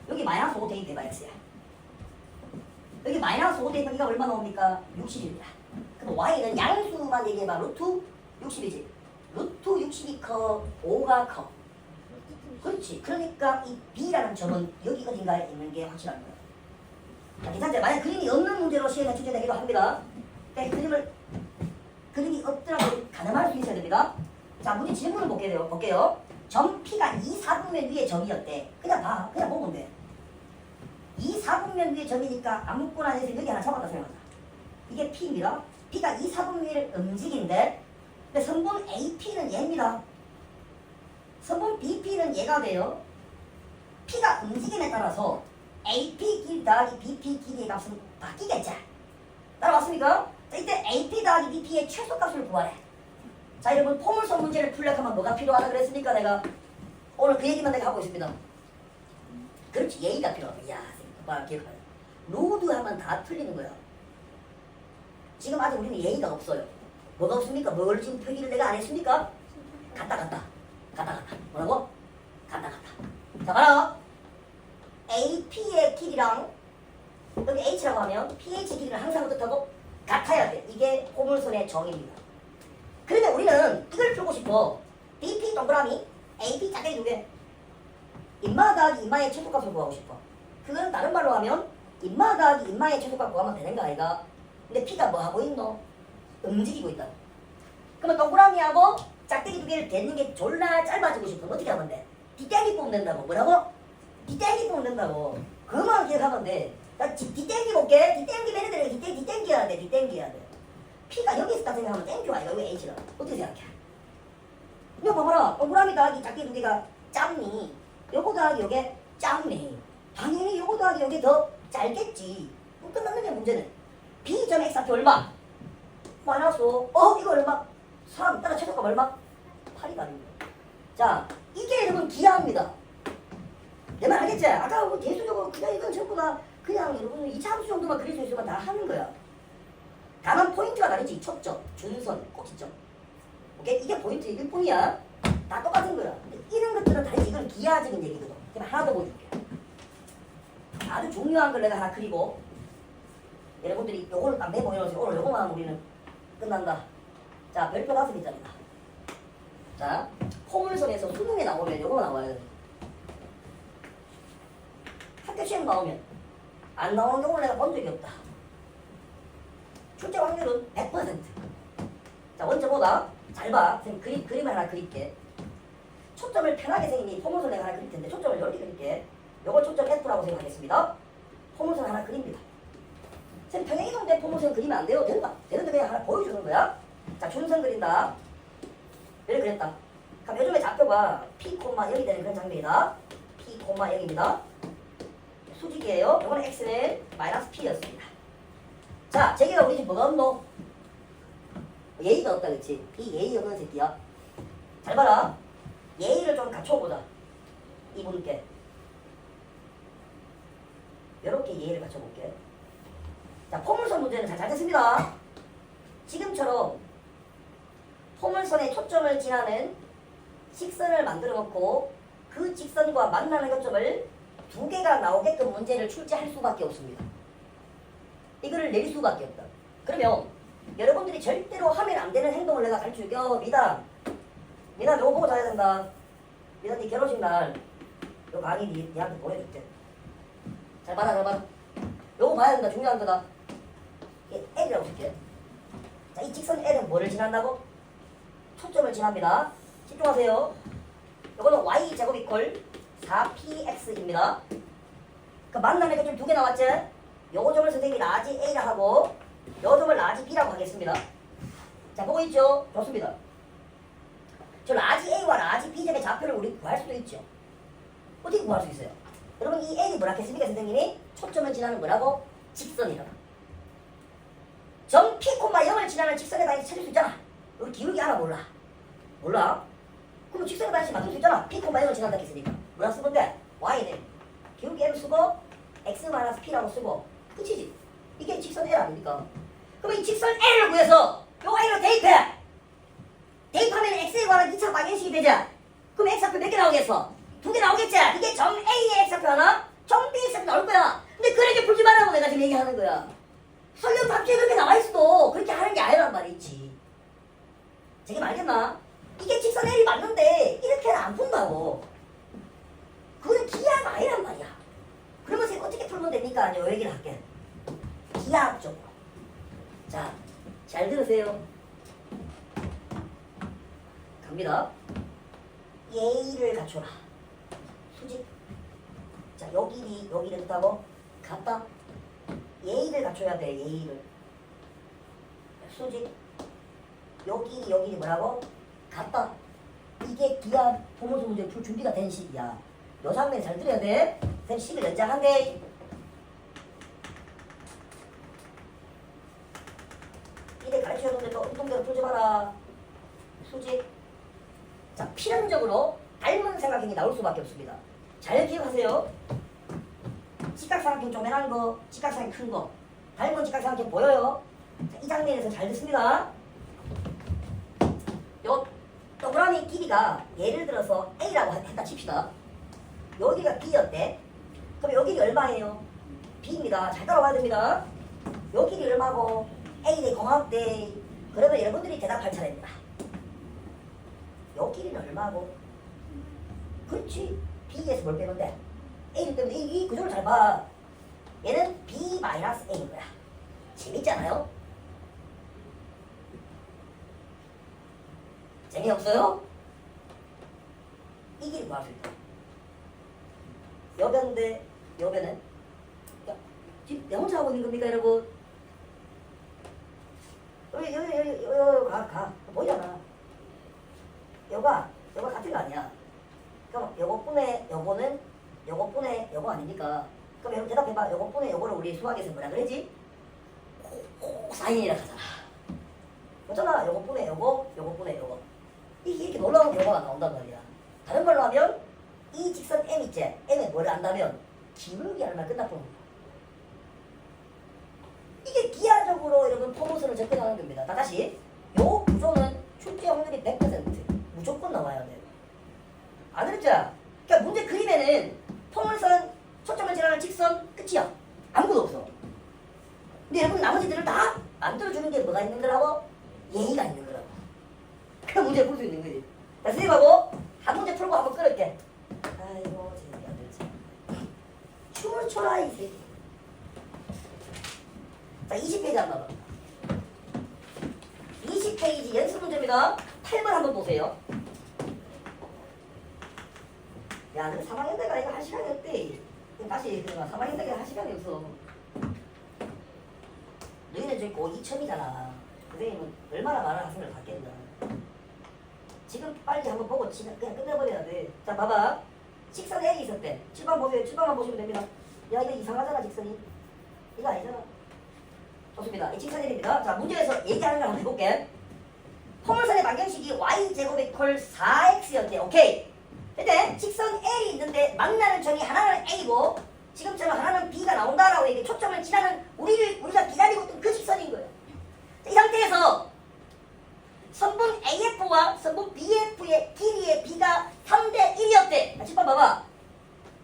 여기 마이너스 5 대입해봐, X야. 여기 마이너스 5 대입하기가 얼마 나옵니까? 60입니다. 그럼 Y는 양수만 얘기해봐. 루트 60이지. 루트 60이 커, 5가 커. 그렇지. 그러니까 이 B라는 점은 여기 어딘가에 있는 게 확실한 거야. 자, 괜찮죠? 만약 그림이 없는 문제로 시험에 출제되기도 합니다. 그러니까 그림이 없더라도 가늠할 수 있어야 됩니다. 자, 문제 질문을 볼게요. 점 P가 2,4분면 위에 점이었대. 그냥 봐. 그냥 보면 돼. 2,4분면 위에 점이니까 아무거나 해서 여기 하나 잡았다 생각하자. 이게 P입니다. P가 2,4분면을 움직인데 근데 성분 AP는 얘입니다. 성분 BP는 얘가 돼요. P가 움직임에 따라서 AP 길이 더하기 BP 길이의 값은 바뀌겠죠. 따라왔습니까? 자, 이때 AP 더하기 BP의 최소값을 구하래. 자, 여러분 포물선 문제를 풀려고 하면 뭐가 필요하다 그랬습니까? 내가 오늘 그 얘기만 내가 하고 있습니다. 그렇지, 예의가 필요하다. 이야, 말 기억하네. 로드 하면 다 틀리는 거야. 지금 아직 우리는 예의가 없어요. 뭐가 없습니까? 뭘 지금 표기를 내가 안 했습니까? 갔다. 뭐라고? 갔다. 자, 봐라. AP의 길이랑 여기 H라고 하면 pH 길이를 항상 뜻하고 같아야 돼. 이게 포물선의 정의입니다. 그런데 우리는 이걸 풀고 싶어. BP 동그라미, AP 짝대기 2개. 인마 더하기 인마의 최소값을 구하고 싶어. 그건 다른 말로 하면 인마 더하기 인마의 최소값 구하면 되는 거 아이가? 근데 P가 뭐 하고 있노? 움직이고 있다. 그러면 동그라미하고 짝대기 2개를 대는 게 졸라 짧아지고 싶으면 어떻게 하면 돼? 뒷땡기 뽑으면 된다고. 뭐라고? 뒷땡기 뽑으면 된다고. 그것만 기억하면 돼. 나 뒷땡기 볼게. 뒷땡기 매너들 뒷땡기해야 돼. P가 여기 있다 생각하면 땡큐야. 여기 H는 어떻게 생각해? 이거 봐봐라. 동그라미 더하기 작게 두 개가 작니? 요거 더하기 요게 작니? 당연히 요거 더하기 요게 더 짧겠지. 끝났는 게 문제는 B 점 X한테 얼마? 마이너스 5. 이거 얼마? 3. 따라 최소값 얼마? 8이 답입니다. 자, 이게 여러분 기하입니다. 내 말 알겠지? 아까 뭐 대수적으로 그냥 이건 전부 다 그냥 여러분 2차 함수 정도만 그릴 수 있으면 다 하는 거야. 다만 포인트가 다르지. 초점, 준선, 꼭지점. 오케이? 이게 포인트일 뿐이야. 다 똑같은 거야. 근데 이런 것들은 다르지. 이건 기하적인 얘기거든. 그럼 하나 더 보여줄게. 아주 중요한 걸 내가 하나 그리고 여러분들이 요거를 딱 메모해놓으세요. 오늘 요거만 우리는 끝난다. 자, 별표 5개짜리다. 자, 포물선에서 수능에 나오면 요거 나와야 돼. 학교 시험 나오면 안 나오는 경우를 내가 본 적이 없다. 출제 확률은 100%. 자, 먼저 보다. 잘 봐. 선생님 그림을 하나 그릴게. 초점을 편하게 선생님이 포물선 내가 하나 그릴 텐데 초점을 이렇게 그릴게. 요걸 초점 F라고 생각하겠습니다. 포물선 하나 그립니다. 선생님 평행이동된 포물선 그리면 안 돼요? 된다. 되는데 그냥 하나 보여주는 거야. 자, 준선 그린다. 이렇게 그랬다. 그럼 요즘에 좌표가 P, 0이 되는 그런 장면이다. P, 0입니다. 수직이에요. 이거는 X는 마이너스 P였습니다. 자, 제기가 우리 집 뭐가 없노? 예의가 없다 그치? 이 예의 없는 새끼야. 잘 봐라. 예의를 좀 갖춰보자. 이분께. 이렇게 예의를 갖춰볼게. 자, 포물선 문제는 잘 됐습니다. 지금처럼 포물선의 초점을 지나는 직선을 만들어 놓고 그 직선과 만나는 교점을 두 개가 나오게끔 문제를 출제할 수밖에 없습니다. 이거를 낼 수밖에 없다. 그러면 여러분들이 절대로 하면 안 되는 행동을 내가 가르쳐줄게. 미담 요거 보고 자야 된다. 미담 네 결혼식 날 요 강의 니한테 보내줄게. 잘 봐라. 요거 봐야 된다. 중요한 거다. 이게 L이라고 쓸게. 자, 이 직선 L은 뭐를 지난다고? 초점을 지납니다. 집중하세요. 요거는 y제곱 이퀄 4px입니다. 그 만나는 교점 두 개 나왔지? 요거 점을 선생님이 라지 A라 하고 요 점을 라지 B라고 하겠습니다. 자, 보고 있죠? 좋습니다. 저 라지 A와 라지 B 점의 좌표를 우리 구할 수도 있죠. 어떻게 구할 수 있어요? 여러분 이 L이 뭐라 했습니까? 선생님이 초점을 지나는 뭐라고? 직선이라고. 점 P, 0을 지나는 직선에 다시 찾을 수 있잖아. 우리 기울기 알아 몰라? 몰라? 그럼 직선에 다시 만들 수 있잖아. P, 0을 지난다 했으니까. 뭐라 쓴 건데? Y는 기울기 M 쓰고 X-P라고 쓰고 끝이지. 이게 직선 L 아닙니까? 그럼 이 직선 L을 구해서 요 Y로 대입해. 대입하면 X에 관한 2차 방정식이 되지. 그럼 X좌표 몇 개 나오겠어? 2개 나오겠지? 이게 점 A의 X좌표 하나, 점 B의 X좌표 나올 거야. 근데 그렇게 풀지 말라고 내가 지금 얘기하는 거야. 설령 답지에 그렇게 나와 있어도 그렇게 하는 게 아니란 말이지. 저게 말겠나? 이게 직선 L이 맞는데 이렇게는 안 푼다고. 그거는 기하가 아니란 말이야. 그러면 선생님 어떻게 풀면 됩니까? 요 얘기를 할게. 기하학적으로. 자, 잘 들으세요. 갑니다. 예의를 갖춰라. 수직. 자, 요 길이를 뜻하고 같다. 예의를 갖춰야 돼. 예의를. 수직. 요 길이 뭐라고? 같다. 이게 기하 포물선 문제 풀 준비가 된 식이야. 요 장면 잘 들어야 돼. 선생님 식을 연장한대. 이래 가르쳐줬는데 또 운동대로 풀지 마라. 수직. 자, 필연적으로 닮은 삼각형이 나올 수밖에 없습니다. 잘 기억하세요. 직각삼각형 조그만한 거, 직각삼각형 큰 거. 닮은 직각삼각형 보여요? 자, 이 장면에서 잘 듣습니다. 요 동그라미 길이가 예를 들어서 A라고 했다 칩시다. 여기가 B였대. 그럼 여기 얼마예요? B입니다. 잘 따라와야 됩니다. 여기 얼마고 A네 고맙대. 그러면 여러분들이 대답할 차례입니다. 요 길이는 얼마고? 그렇지. B에서 뭘 빼면 돼? A를 빼면 이 구조를 잘 봐. 얘는 B-A인 거야. 재밌잖아요? 재미없어요? 이 길이 구할 수 있다. 여변대 여변은 지금 내 혼자 하고 있는 겁니까 여러분? 여기 가 보이잖아. 요가 같은 거 아니야. 그럼 요거뿐에 요거는 요거뿐에 요거 아닙니까? 그럼 여러분 대답해봐. 요거뿐에 요거를 우리 수학에서 뭐라 그러지? 코사인이라 하잖아. 맞잖아. 요거뿐에 요거뿐에 요거. 이게 이렇게 놀라운 결과가 나온단 말이야. 다른 말로 하면 이 직선 M 있지? M에 뭐를 안다면 기울기 하나만 끝나버린 거야. 이게 기하적으로 여러분 포물선을 접근하는 겁니다. 다시 요 구조는 출제 확률이 100% 무조건 나와야 돼. 안 그랬죠? 그러니까 문제 그림에는 포물선 초점을 지나는 직선 끝이야. 아무것도 없어. 근데 여러분 나머지들을 다 만들어주는 게 뭐가 있는 거라고? 예의가 있는 거라고. 그 문제 풀 수 있는 거지. 자, 선생님하고 한 문제 풀고 한번 끌을게. 아이고 재밌게 안 되지. 춤을 춰라 이 새끼. 자 20페이지 한번 봐. 20페이지 연습 문제입니다. 8번 한번 보세요. 야, 너 3학년대가 이거 할 시간이 없대. 다시 그러면 3학년대가 할 시간이 없어. 너희는 지금 고 2첨이잖아. 선생님은 얼마나 많은 학생을 갖겠나. 지금 빨리 한번 보고 그냥 끝내버려야 돼. 자, 봐봐. 직선 L이 있었대. 7번 보세요. 7번만 보시면 됩니다. 야, 이거 이상하잖아, 직선이. 이거 아니잖아. 좋습니다. 이 직선 L입니다. 자, 문제에서 얘기하는 걸 한번 해볼게. 포물선의 방정식이 y제곱 이퀄 4x였대. 오케이. 근데 직선 L이 있는데 만나는 점이 하나는 A고 지금처럼 하나는 B가 나온다라고 얘기해. 초점을 지나는 우리가 기다리고 있던 그 직선인 거예요. 이 상태에서 선분 AF와 선분 BF의 길이의 B가 3대 1이었대. 자, 10번 봐봐.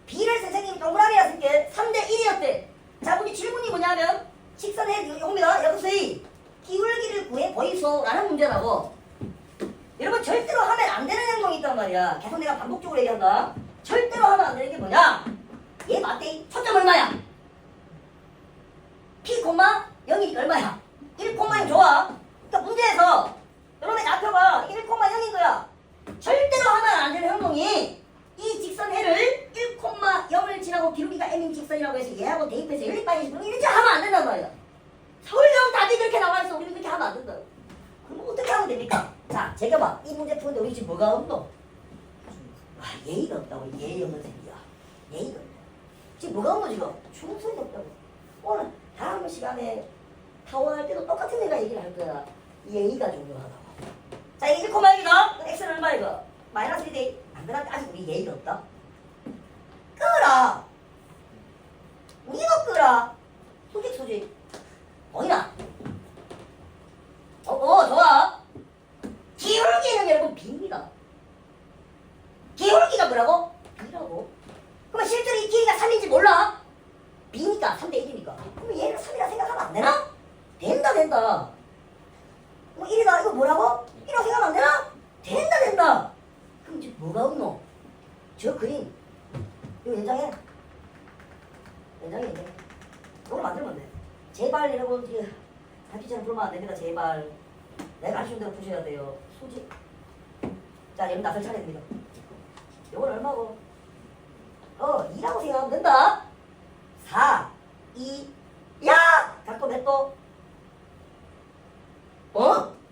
B를 선생님이 동그라미라 쓸게. 3대 1이었대. 자, 우리 질문이 뭐냐면 직선의 요겁니다. 여기서의 기울기를 구해 보이소 라는 문제라고. 여러분 절대로 하면 안 되는 행동이 있단 말이야. 계속 내가 반복적으로 얘기한다. 절대로 하면 안 되는 게 뭐냐? 얘 맞대. 초점 얼마야? P, 0이 얼마야? 1,0 좋아. 그러니까 문제에서 여러분의 좌표가 1,0인 거야. 절대로 하면 안 되는 행동이 이 직선 해를 1,0을 지나고 기울기가 M인 직선이라고 해서 얘하고 대입해서 연립방정식으로 이렇게 하면 안 된단 말이야. 서울대학 답이 그렇게 나와있어. 우리는 그렇게 하면 안 된다. 그럼 어떻게 하면 됩니까? 자, 제가 봐. 이 문제 푸는데 우리 지금 뭐가 없노? 아, 예의가 없다고. 예의 없는 새끼야. 예의가 없다. 지금 뭐가 없노 지금? 충성이 없다고. 오늘 다음 시간에 타원할 때도 똑같은 내가 얘기를 할 거야. 예의가 중요하다고. 자, 이게 1,1이다. x는 얼마 이거? 마이너스 1대 안 그런데 아직 우리 예의가 없다. 끄라. 우리가 끄라. 수직. 보이나? 좋아. 기울기는 여러분 B입니다. 기울기가 뭐라고? B라고. 그러면 실제로 이 길이가 3인지 몰라? B니까 3대 1이니까. 그러면 얘를 3이라 생각하면 안 되나? 된다. 뭐 1이다. 이거 뭐라고? 1이라고 생각하면 안 되나? 된다. 그럼 지금 뭐가 없노? 저 그림. 이거 연장해. 이걸 만들면 돼. 제발 여러분 단기처럼 풀면 안 됩니다. 제발. 내가 가르치는 대로 푸셔야 돼요. 수직. 자, 여러분 나설 차례입니다. 요건 얼마고? 2라고 생각하면 된다. 4, 2, 야! 각도 몇 도?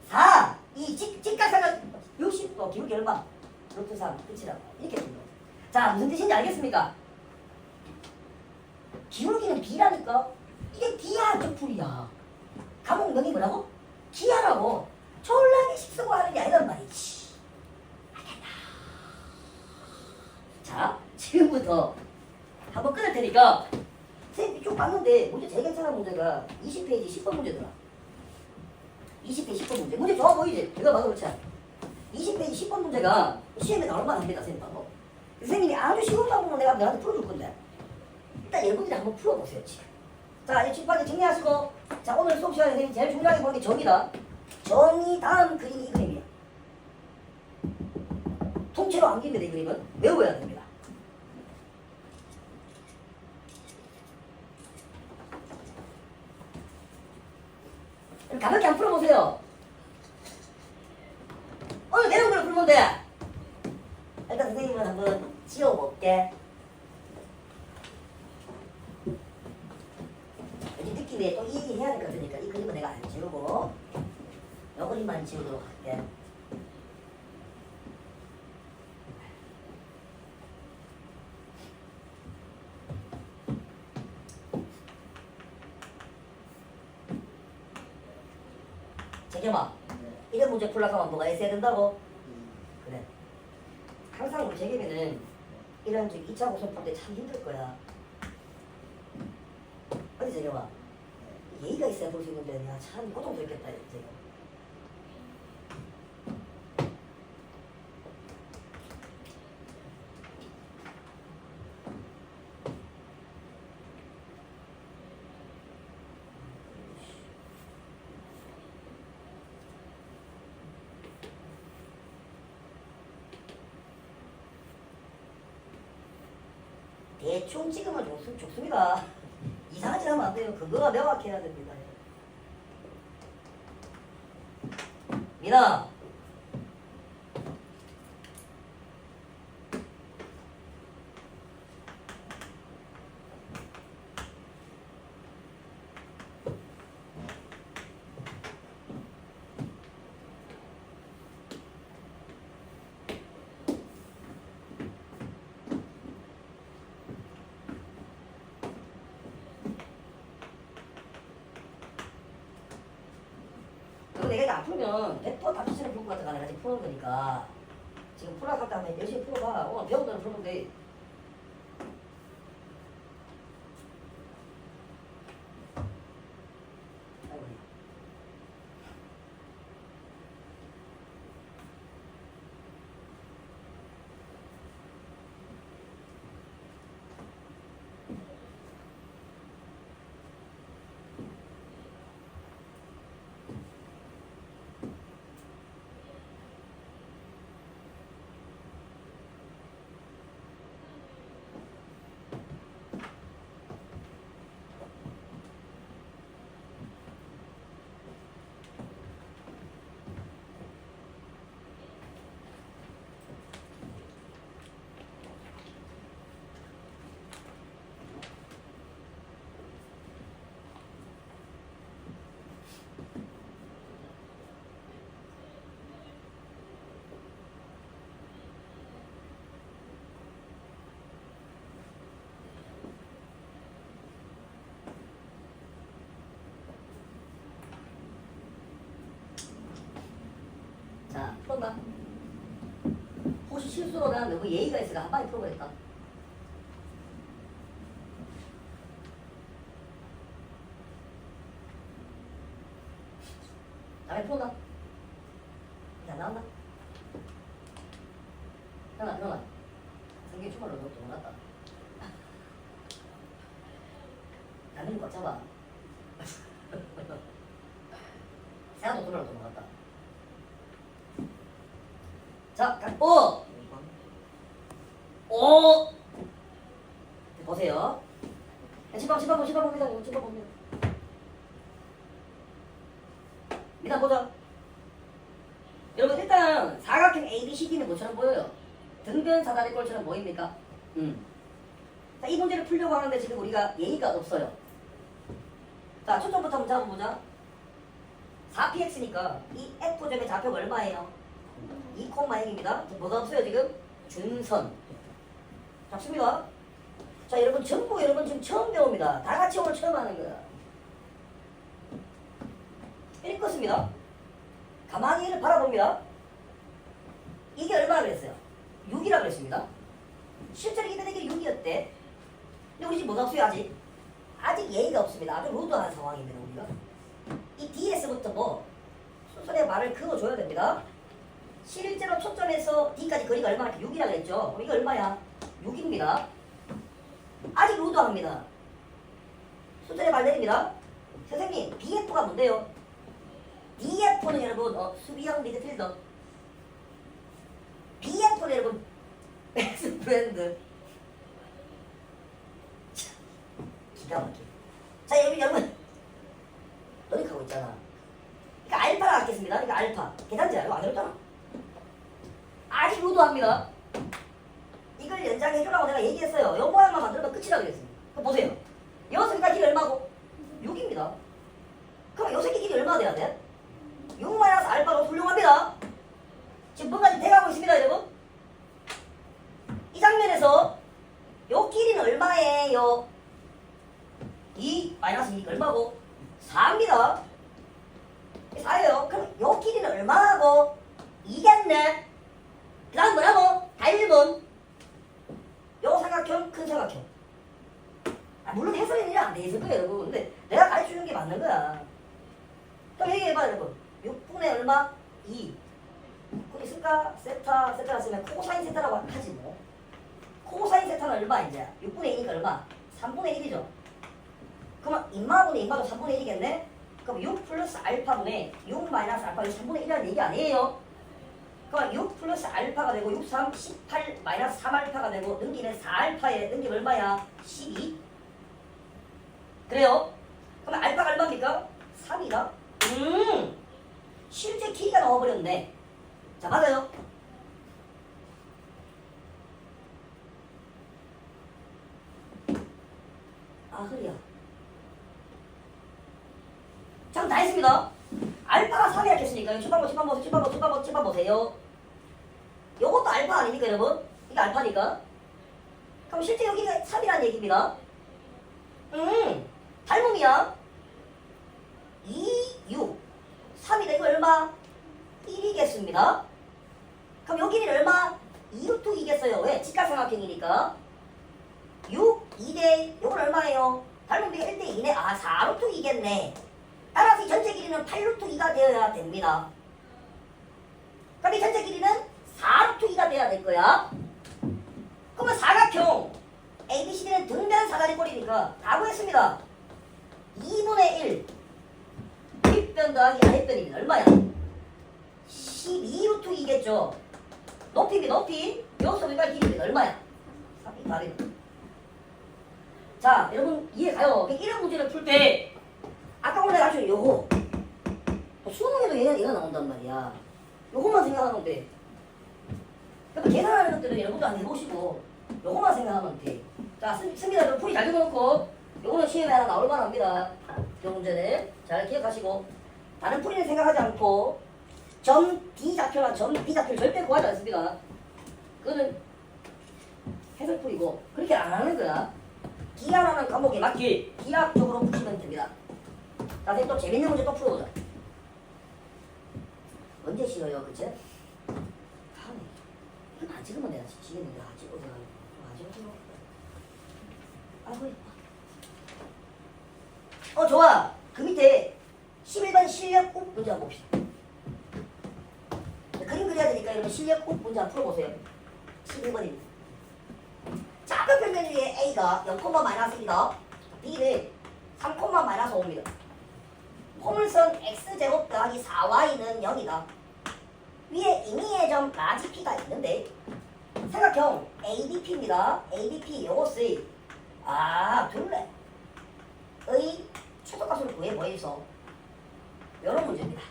4, 2, 직각삼각 60도. 기울기 얼마? 루트 3, 끝이다. 이렇게 됩니다. 자, 무슨 뜻인지 알겠습니까? 기울기는 B라니까. 이게 기하적 풀이야. 과목명이 뭐라고? 기하라고. 졸라게 식쓰고 하는 게 아니란 말이지. 알겠다. 자, 지금부터 한번 끊을 테니까 선생님 쭉 봤는데 문제 제일 괜찮은 문제가 20페이지 10번 문제더라. 20페이지 10번 문제. 문제 좋아 보이지? 내가 봐도 그렇지. 20페이지 10번 문제가 시험에 나올 만합니다. 선생님 봐도. 선생님이 아주 쉬운 방법으로 내가 너한테 풀어줄 건데 일단 여러분들이 한번 풀어보세요. 지금. 자, 이 뒷판에 정리하시고, 자, 오늘 수업 시간에 선생님 제일 중요하게 보는 게 정의다. 정의 다음 그림이 이 그림이야. 통째로 암기입니다. 이 그림은 외워야 됩니다. 가볍게 한번 풀어보세요. 오늘 내용 걸 풀면 돼. 일단 선생님은 한번 지워볼게. 느낌에 또 이 얘기 해야 될 것 같으니까 이 그림은 내가 안 지우고 요 그림만 지우도록 할게. 재겸아, 이런 문제 풀려고 하면 뭐가 있어야 된다고? 그래. 항상 우리 재겸이는 이런 2차 고성 풀 때 참 힘들 거야. 어디 재겸아? 예의가 있어야 볼 수 있는데 야, 참 고통스럽겠다 재겸. 대충 찍으면 좋습니다. 이상한 짓 하면 안 돼요. 그거가 명확해야 됩니다. 미나. 내가 이거 안 풀면 100% 답지처럼 풀 것 같아가 내가 지금 푸는 거니까 지금 풀어갈 때 하면 열심히 풀어봐. 오늘 배운 대로 풀면 돼. 자, 풀어봐. 혹시 실수로 난 너무 예의가 있으니까 한 방에 풀어버렸다. 다음에 풀어봐. 자, 나온다. 현아. 성경이 주말로 너무 좀 올랐다. 나는 꽉 잡아. 세아도 주말로 좀 올랐다. 자, 오! 보세요. 집합 봅니다. 일단 보자. 여러분 일단 사각형 ABCD는 뭐처럼 보여요? 등변 사다리 꼴처럼 보입니까? 자, 이 문제를 풀려고 하는데 지금 우리가 예의가 없어요. 자, 초점부터 한번 잡아보자. 4px니까 이 F점의 좌표가 얼마예요? 2,1입니다. 뭐가 없어요 지금? 준선. 잡습니다. 자, 여러분 전부 여러분 지금 처음 배웁니다. 다 같이 오늘 처음 하는 거야. 읽었습니다. 가만히 얘를 바라봅니다. 이게 얼마나 그랬어요? 6이라고 그랬습니다. 실제로 이게 6이었대. 근데 우리 지금 뭐가 없어요 아직? 아직 예의가 없습니다. 아주 루드한 상황입니다 우리가. 이 DS부터 뭐 수선의 말을 그어줘야 됩니다. 실제로 초점에서 D까지 거리가 얼마나 6이라고 했죠? 이거 얼마야? 6입니다. 아직 루드합니다. 수선의 말 내립니다. 선생님 BF가 뭔데요? BF는 여러분 수비형 미드필더. BF는 여러분 베스트 브랜드. 기가 막혀. 자, 여러분 노력하고 있잖아. 그러니까 알파가 갖겠습니다. 그러니까 알파 계산제야. 이거 안 어렵잖아. 아직 루드합니다. 이걸 연장해주라고 내가 얘기했어요. 요 모양만 만들면 끝이라고 그랬습니다. 그럼 보세요. 요 새끼가 길이 얼마고? 6입니다. 그럼 요 새끼 길이 얼마나 돼야 돼? 6 마이너스 알파가 훌륭합니다. 지금 뭔가 좀 돼가고 있습니다, 여러분. 이 장면에서 요 길이는 얼마예요? 2 마이너스 2 얼마고? 4입니다. 4예요. 그럼 요 길이는 얼마고? 2겠네. 그 다음 뭐라고? 다 1번. 요 삼각형, 큰 삼각형. 물론 해설이 안 돼 있을 거예요, 여러분. 근데 내가 가르쳐주는 게 맞는 거야. 그럼 얘기해봐, 여러분. 6분의 얼마? 2. 그거 있을까? 세타가 쓰면 코사인 세타라고 하지 뭐. 코사인 세타는 얼마 이제? 6분의 2니까 얼마? 3분의 1이죠. 그러면 인마분의 인마도 3분의 1이겠네? 그럼 6 플러스 알파분의 6 마이너스 알파가 3분의 1이라는 얘기 아니에요? 그럼 6 플러스 알파가 되고 6, 3, 18 마이너스 3알파가 되고 넘기면 4알파에 넘기면 얼마야? 12. 그래요? 그럼 알파가 얼마입니까? 3이다. 실제 길이가 나와버렸네. 자, 맞아요. 아, 허리야. 자, 다 했습니다. 알파가 3이라 했으니까 뒷방 보세요. 요것도 알파 아닙니까, 여러분? 이게 알파니까. 그럼 실제 여기가 3이라는 얘기입니다. 닮음이야. 2, 6. 3이다. 이거 얼마? 1이겠습니다. 그럼 여기는 얼마? 2루트 2겠어요. 왜? 직각삼각형이니까. 6, 2대, 요건 얼마예요? 닮음비가 1대 2네. 아, 4루트 2겠네. 따라서 이 전체 길이는 8루트 2가 되어야 됩니다. 그럼 이 전체 길이는 4루트 2가 되어야 될 거야. 그러면 사각형 ABCD는 등변 사다리꼴이니까 다 구했습니다. 2분의 1 윗변 더하기 아랫변이면 얼마야? 12루트 2겠죠. 높이입니다. 높이. 여기서 여기까지 길이면 얼마야? 3이 답이다. 자, 여러분 이해가요? 이런 문제를 풀 때 아까 오늘 가르친 요거 수능에도 얘가 나온단 말이야. 요것만 생각하면 돼. 그러니까 계산하는 것들은 여러분도 안 해보시고 요것만 생각하면 돼. 자, 씁니다. 여러분 풀이 잘 적어놓고 요거는 시험에 하나 나올 만합니다. 요 문제는 잘 기억하시고 다른 풀이는 생각하지 않고 점 D 좌표나 점 B 좌표를 절대 구하지 않습니다. 그거는 해설풀이고 그렇게 안 하는 거야. 기하라는 과목에 맞게 기하학적으로 푸시면 됩니다. 자, 선생님 또 재밌는 문제 또 풀어보자. 언제 쉬어요, 그치? 다음에. 이건 안 찍으면 내가 지겠는데, 찍어서. 찍어. 아이고, 좋아. 그 밑에 11번 실력 꼭 문제 한번 봅시다. 그림 그려야 되니까 여러분 실력 꼭 문제 한번 풀어보세요. 11번입니다. 작은 평면 위에 A가 0,-1이다. B는 3,-5입니다. 포물선 X제곱 더하기 4Y는 0이다. 위에 임의의 점 라지 P가 있는데 삼각형 ABP입니다. ABP 요것의 둘레의 최소값을 구해 보여서 이런 문제입니다.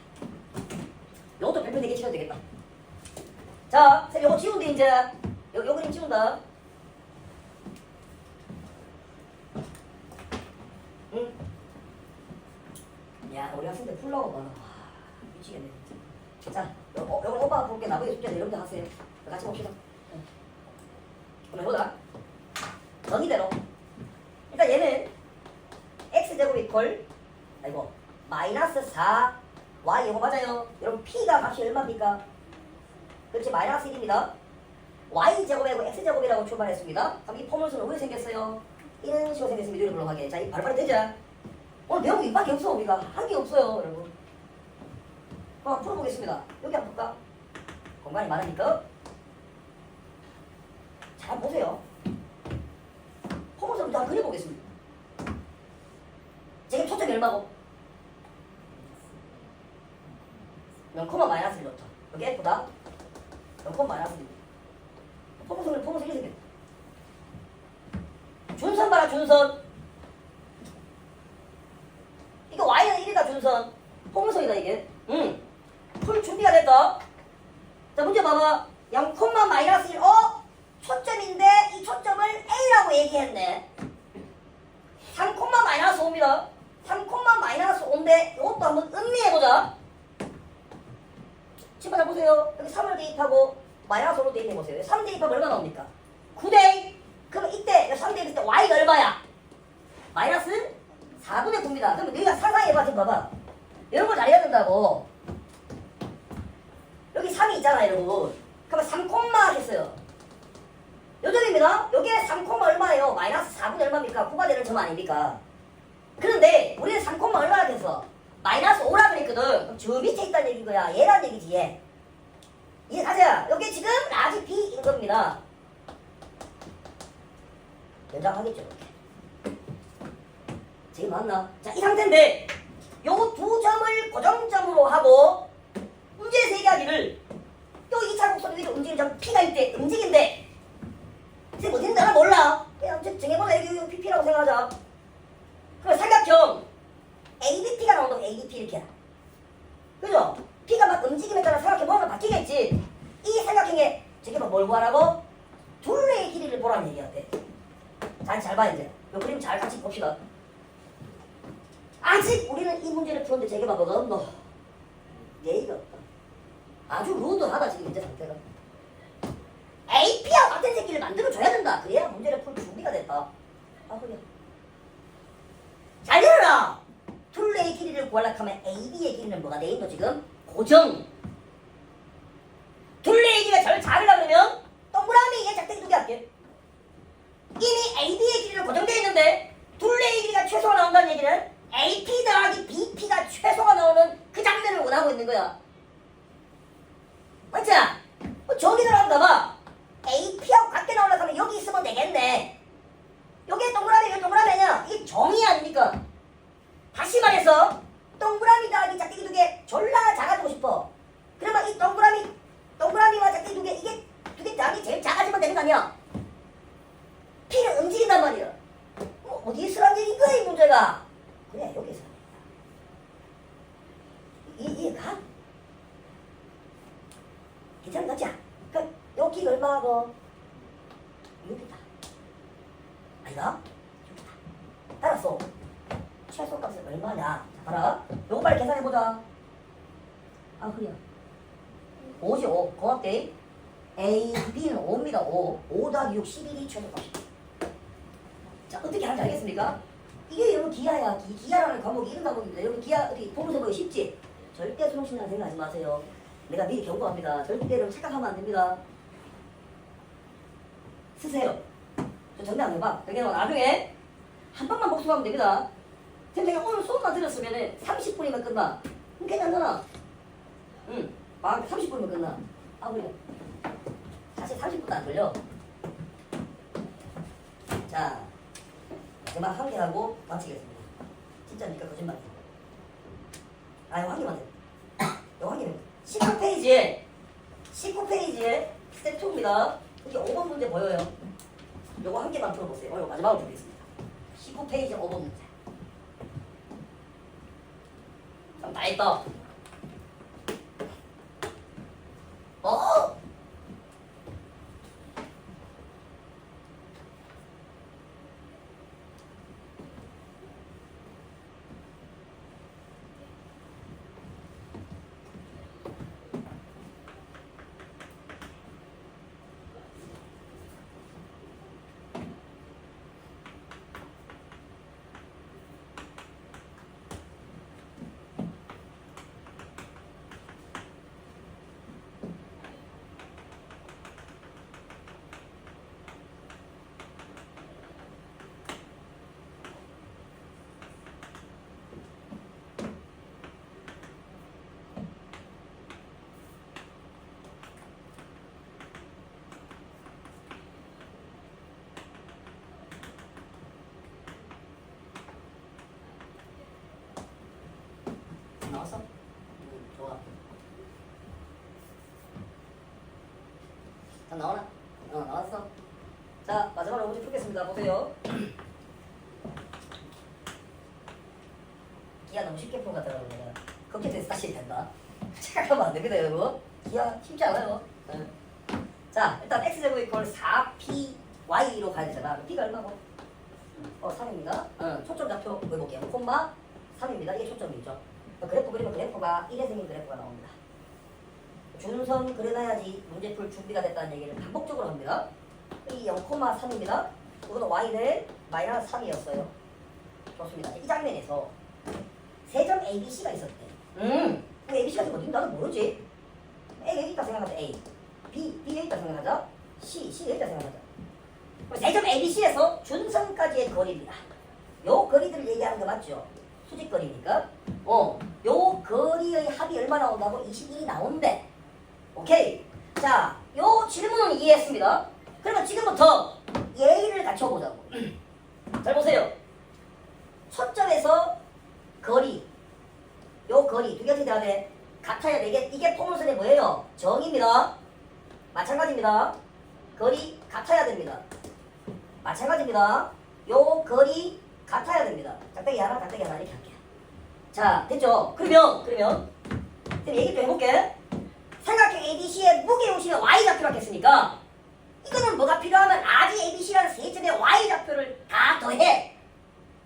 요것도 별표 4개 치면 되겠다. 자, 요거 지운데 이제 요 그림 지운다. 야, 우리 학생들 풀러고 봐. 와, 미치겠네. 자, 요거 오빠가 볼게. 나머지 숙제는 여러분들 하세요. 같이 봅시다. 그럼 해보자. 정의대로. 일단 얘는 x제곱 이퀄 마이너스 4y 이거 맞아요? 여러분 p가 값이 얼마입니까? 그렇지, 마이너스 1입니다. y제곱이고 x제곱이라고 출발했습니다. 그럼 이 포물선은 왜 생겼어요? 이런 식으로 생겼습니다. 이리 불러가게. 자, 이 바로바로 되자. 오늘 배운 게 이밖에 없어. 우리가 한 게 없어요, 여러분. 한번 풀어보겠습니다. 여기 한번 볼까? 공간이 많으니까 잘 보세요. 포물선부터 한번 그려보겠습니다. 지금 초점이 얼마고? 0,-1 좋다. 여기 F다. 0,-1. 포물선 이렇게 생겼다. 준선 봐라, 준선. 이거 Y는 1이다, 준선. 포물선이다, 이게. 풀 준비가 됐다. 자, 문제 봐봐. 0,-1. 초점인데 이 초점을 A라고 얘기했네. 3,-5입니다. 3,-5인데 이것도 한번 음미해보자. 지금 잘 보세요. 여기 3을 대입하고 마이너스 5로 대입해보세요. 3 대입하면 얼마 나옵니까? 9대. 그러면 이때 3 대입했을 때 y가 얼마야? 마이너스 4분의 9입니다. 그러면 너희가 상상해봐. 지금 봐봐. 이런 걸 잘해야 된다고. 여기 3이 있잖아 여러분. 그러면 3 콤마 했어요. 요점입니다. 여기에 3 콤마 얼마예요? 마이너스 4분의 얼마입니까? 9가 되는 점 아닙니까? 그런데 우리는 3 콤마 얼마나 됐어? 마이너스 5라 그랬거든. 그럼 저 밑에 있다는 얘기인 거야. 얘란 얘기지 얘. 이해가자. 여기 지금 라지 B인 겁니다. 연장하겠죠 이렇게. 지금 맞나? 자, 이 상태인데 요 두 점을 고정점으로 하고 문제 세개하기를 요 2차 곡선 위로 움직이는 점 P가 있대. 움직인대. 지금 어딘지 나는 몰라. 그냥 정해보자. 여기 PP라고 생각하자. 그럼 삼각형 ABP가 나온다고. ABP 이렇게. 그죠? P가 막 움직임에 따라 삼각형 모양이 바뀌겠지. 이 삼각형에 저게 뭘 구하라고? 둘레의 길이를 보라는 얘기야 돼. 잘 봐 이제. 요 그림 잘 같이 봅시다. 아직 우리는 이 문제를 푸는데 저게 봐거든. 뭐 예의가 없다. 아주 루드하다 지금 현재 상태가. AP와 같은 새끼를 만들어줘야 된다. 그래야 문제를 풀 준비가 됐다. 아 그래. 잘 들어라. 둘레의 길이를 구하려고 하면 AB의 길이는 뭐가 돼 있노 지금? 고정. 둘레의 길이가 절 작으려고 그러면 동그라미 얘 작대기 2개 할게. 이미 AB의 길이를 고정되어 있는데 둘레의 길이가 최소가 나온다는 얘기는 AP 더하기 BP가 최소가 나오는 그 장면을 원하고 있는 거야. 맞지? 저기 들어간다 봐. AP하고 같게 나오려고 하면 여기 있으면 되겠네. 여기에 동그라미, 여기 동그라미냐? 이게 정의 아닙니까? 다시 말해서 동그라미 더하기 짝대기 2개 졸라 작아지고 싶어. 그러면 이 동그라미와 짝대기 2개 이게 2개 더하기 제일 작아지면 되는 거 아니야? P는 움직인단 말이야. 어디에 쓰란 얘기인 거야 이 문제가? 그래 여기에 쓰란 얘기야. 이해가? 괜찮은 거지? 그럼 여기 얼마고? 여기다. 아이가? 여기다. 알았어. 최소값은 얼마냐? 자, 봐라. 요거 빨리 계산해보자. 아, 그래요. 5지, 5. 고맙대. A, B는 5입니다. 5. 5 더하기 6, 11이 최소값이다. 자, 어떻게 하는지 알겠습니까? 이게 여러분 기하야. 기하라는 과목이 이런 과목입니다. 여러분 기하, 어떻게 보면서 보기 쉽지? 절대 수능신랑 생각하지 마세요. 내가 미리 경고합니다. 절대로 착각하면 안 됩니다. 쓰세요. 저 정리 안 해봐. 그냥 나중에 한 번만 복습하면 됩니다. 선생님 오늘 수업만 들었으면 30분이면 끝나. 그럼 괜찮잖아. 응. 막 30분이면 끝나. 아 그래. 사실 30분도 안 걸려. 자, 마지막 한 개 하고 마치겠습니다. 진짜입니까? 거짓말이야. 아, 이거 한 개만 돼. 이거 한 개만 돼. 19페이지에 스텝 2입니다. 이게 5번 문제 보여요. 요거 한 개만 풀어보세요. 이거 마지막으로 드리겠습니다. 19페이지 5번 문제. 그럼 다 했다. 나왔어? 좋아. 다 나오나? 나왔어. 자, 마지막으로 문제 풀겠습니다. 보세요. 기아 너무 쉽게 푼 것 같더라고요. 내가. 그렇게 돼서 다시 된다. 착각하면 안 됩니다, 여러분. 기아 쉽지 않아요. 네. 자, 일단 x제곱 이퀄 4py로 가야 되잖아. p가 얼마고? 3입니다. 초점 좌표 보여볼게요. 콤마 3입니다. 이게 초점이죠. 그래프 그리면 그래프가 1의 생긴 그래프가 나옵니다. 준선 그려놔야지 문제 풀 준비가 됐다는 얘기를 반복적으로 합니다. 이 0,3입니다. 이거는 y는 마이너스 3이었어요. 좋습니다. 이 장면에서 세 점 ABC가 있었대. 그 ABC가 지금 어딘지 나도 모르지. A가 있다 생각하자. A. B가 있다 생각하자. C가 있다 생각하자. 세 점 ABC에서 준선까지의 거리입니다. 요 거리들을 얘기하는 거 맞죠? 수직거리니까. 요 거리의 합이 얼마 나온다고? 21이 나온대. 오케이. 자, 요 질문은 이해했습니다. 그러면 지금부터 예의를 갖춰보자고. 잘 보세요. 첫 점에서 거리, 요 거리 두 개씩 돼야 돼. 같아야 돼. 이게 포물선의 뭐예요? 정입니다. 마찬가지입니다. 거리 같아야 됩니다. 마찬가지입니다. 요 거리 같아야 됩니다. 짝대기 하나 이렇게 할게요. 자, 됐죠? 그러면 얘기 좀 해볼게. 삼각형 ABC의 무게중심의 Y좌표를 했으니까 이거는 뭐가 필요하면 아지 ABC라는 세 점의 Y좌표를 다 더해.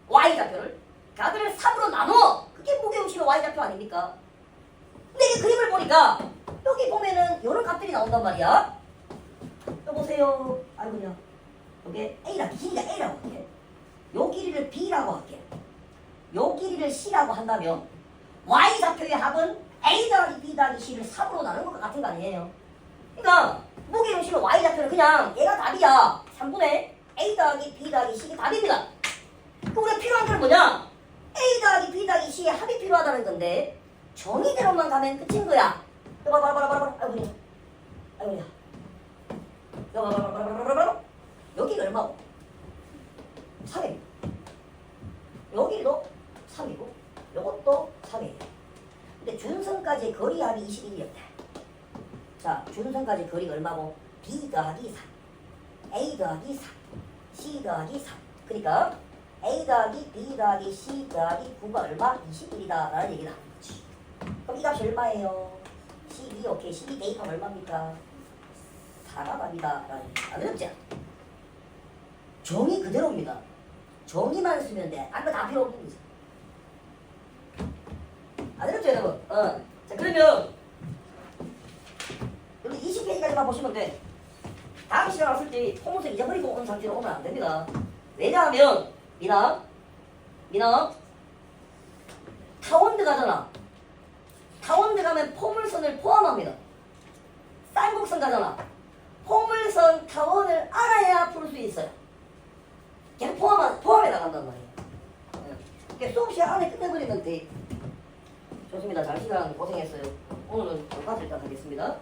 Y좌표를 가들을 3으로 나눠. 그게 무게중심의 Y좌표 아닙니까? 근데 이 그림을 보니까 여기 보면은 이런 값들이 나온단 말이야. 여보세요. 아이고야. 여기 길이가 A라고 할게. 요 길이를 B라고 할게. 요 길이를 C라고 한다면 Y좌표의 합은 A 더하기 B 더하기 C를 3으로 나눈 것과 같은 거 아니에요? 그러니까 무게중심의 Y좌표는 그냥 얘가 답이야. 3분의 A 더하기 B 더하기 C가 답입니다. 그럼 우리가 필요한 건 뭐냐? A 더하기 B 더하기 C의 합이 필요하다는 건데 정의대로만 가면 끝인 거야. 여봐 봐라. 아이고야. 여봐 봐라. 여기가 얼마고? 3입니다. 여기도 3이고 요것도 3이에요. 근데 준선까지의 거리 합이 21이었다. 자, 준선까지 거리가 얼마고? B 더하기 3, A 더하기 3, C 더하기 3. 그러니까 A 더하기 B 더하기 C 더하기 9가 얼마? 21이다 라는 얘기가 나온 거지. 그럼 이 값이 얼마예요? 12. 오케이. 12 대입하면 얼마입니까? 4가 답이다 라는 얘기. 안 어렵지? 정의 그대로입니다. 정의만 쓰면 돼. 안 거 다 필요 없는 거지. 안 어렵죠 여러분? 자, 그러면 여기 20페이지까지만 보시면 돼. 다음 시간 왔을 때 포문서 잊어버리고 오는 상태로 오면 안 됩니다. 왜냐하면 미나 타원드 가잖아. 타원드 가면 포물선을 포함합니다. 쌍곡선 가잖아. 포물선 타원을 알아야 풀 수 있어요. 계속 포함해 나간단 말이에요. 그러니까 수업 시간 안에 끝내버리면 돼. 좋습니다. 장시간 고생했어요. 오늘은 여기까지 일단 하겠습니다.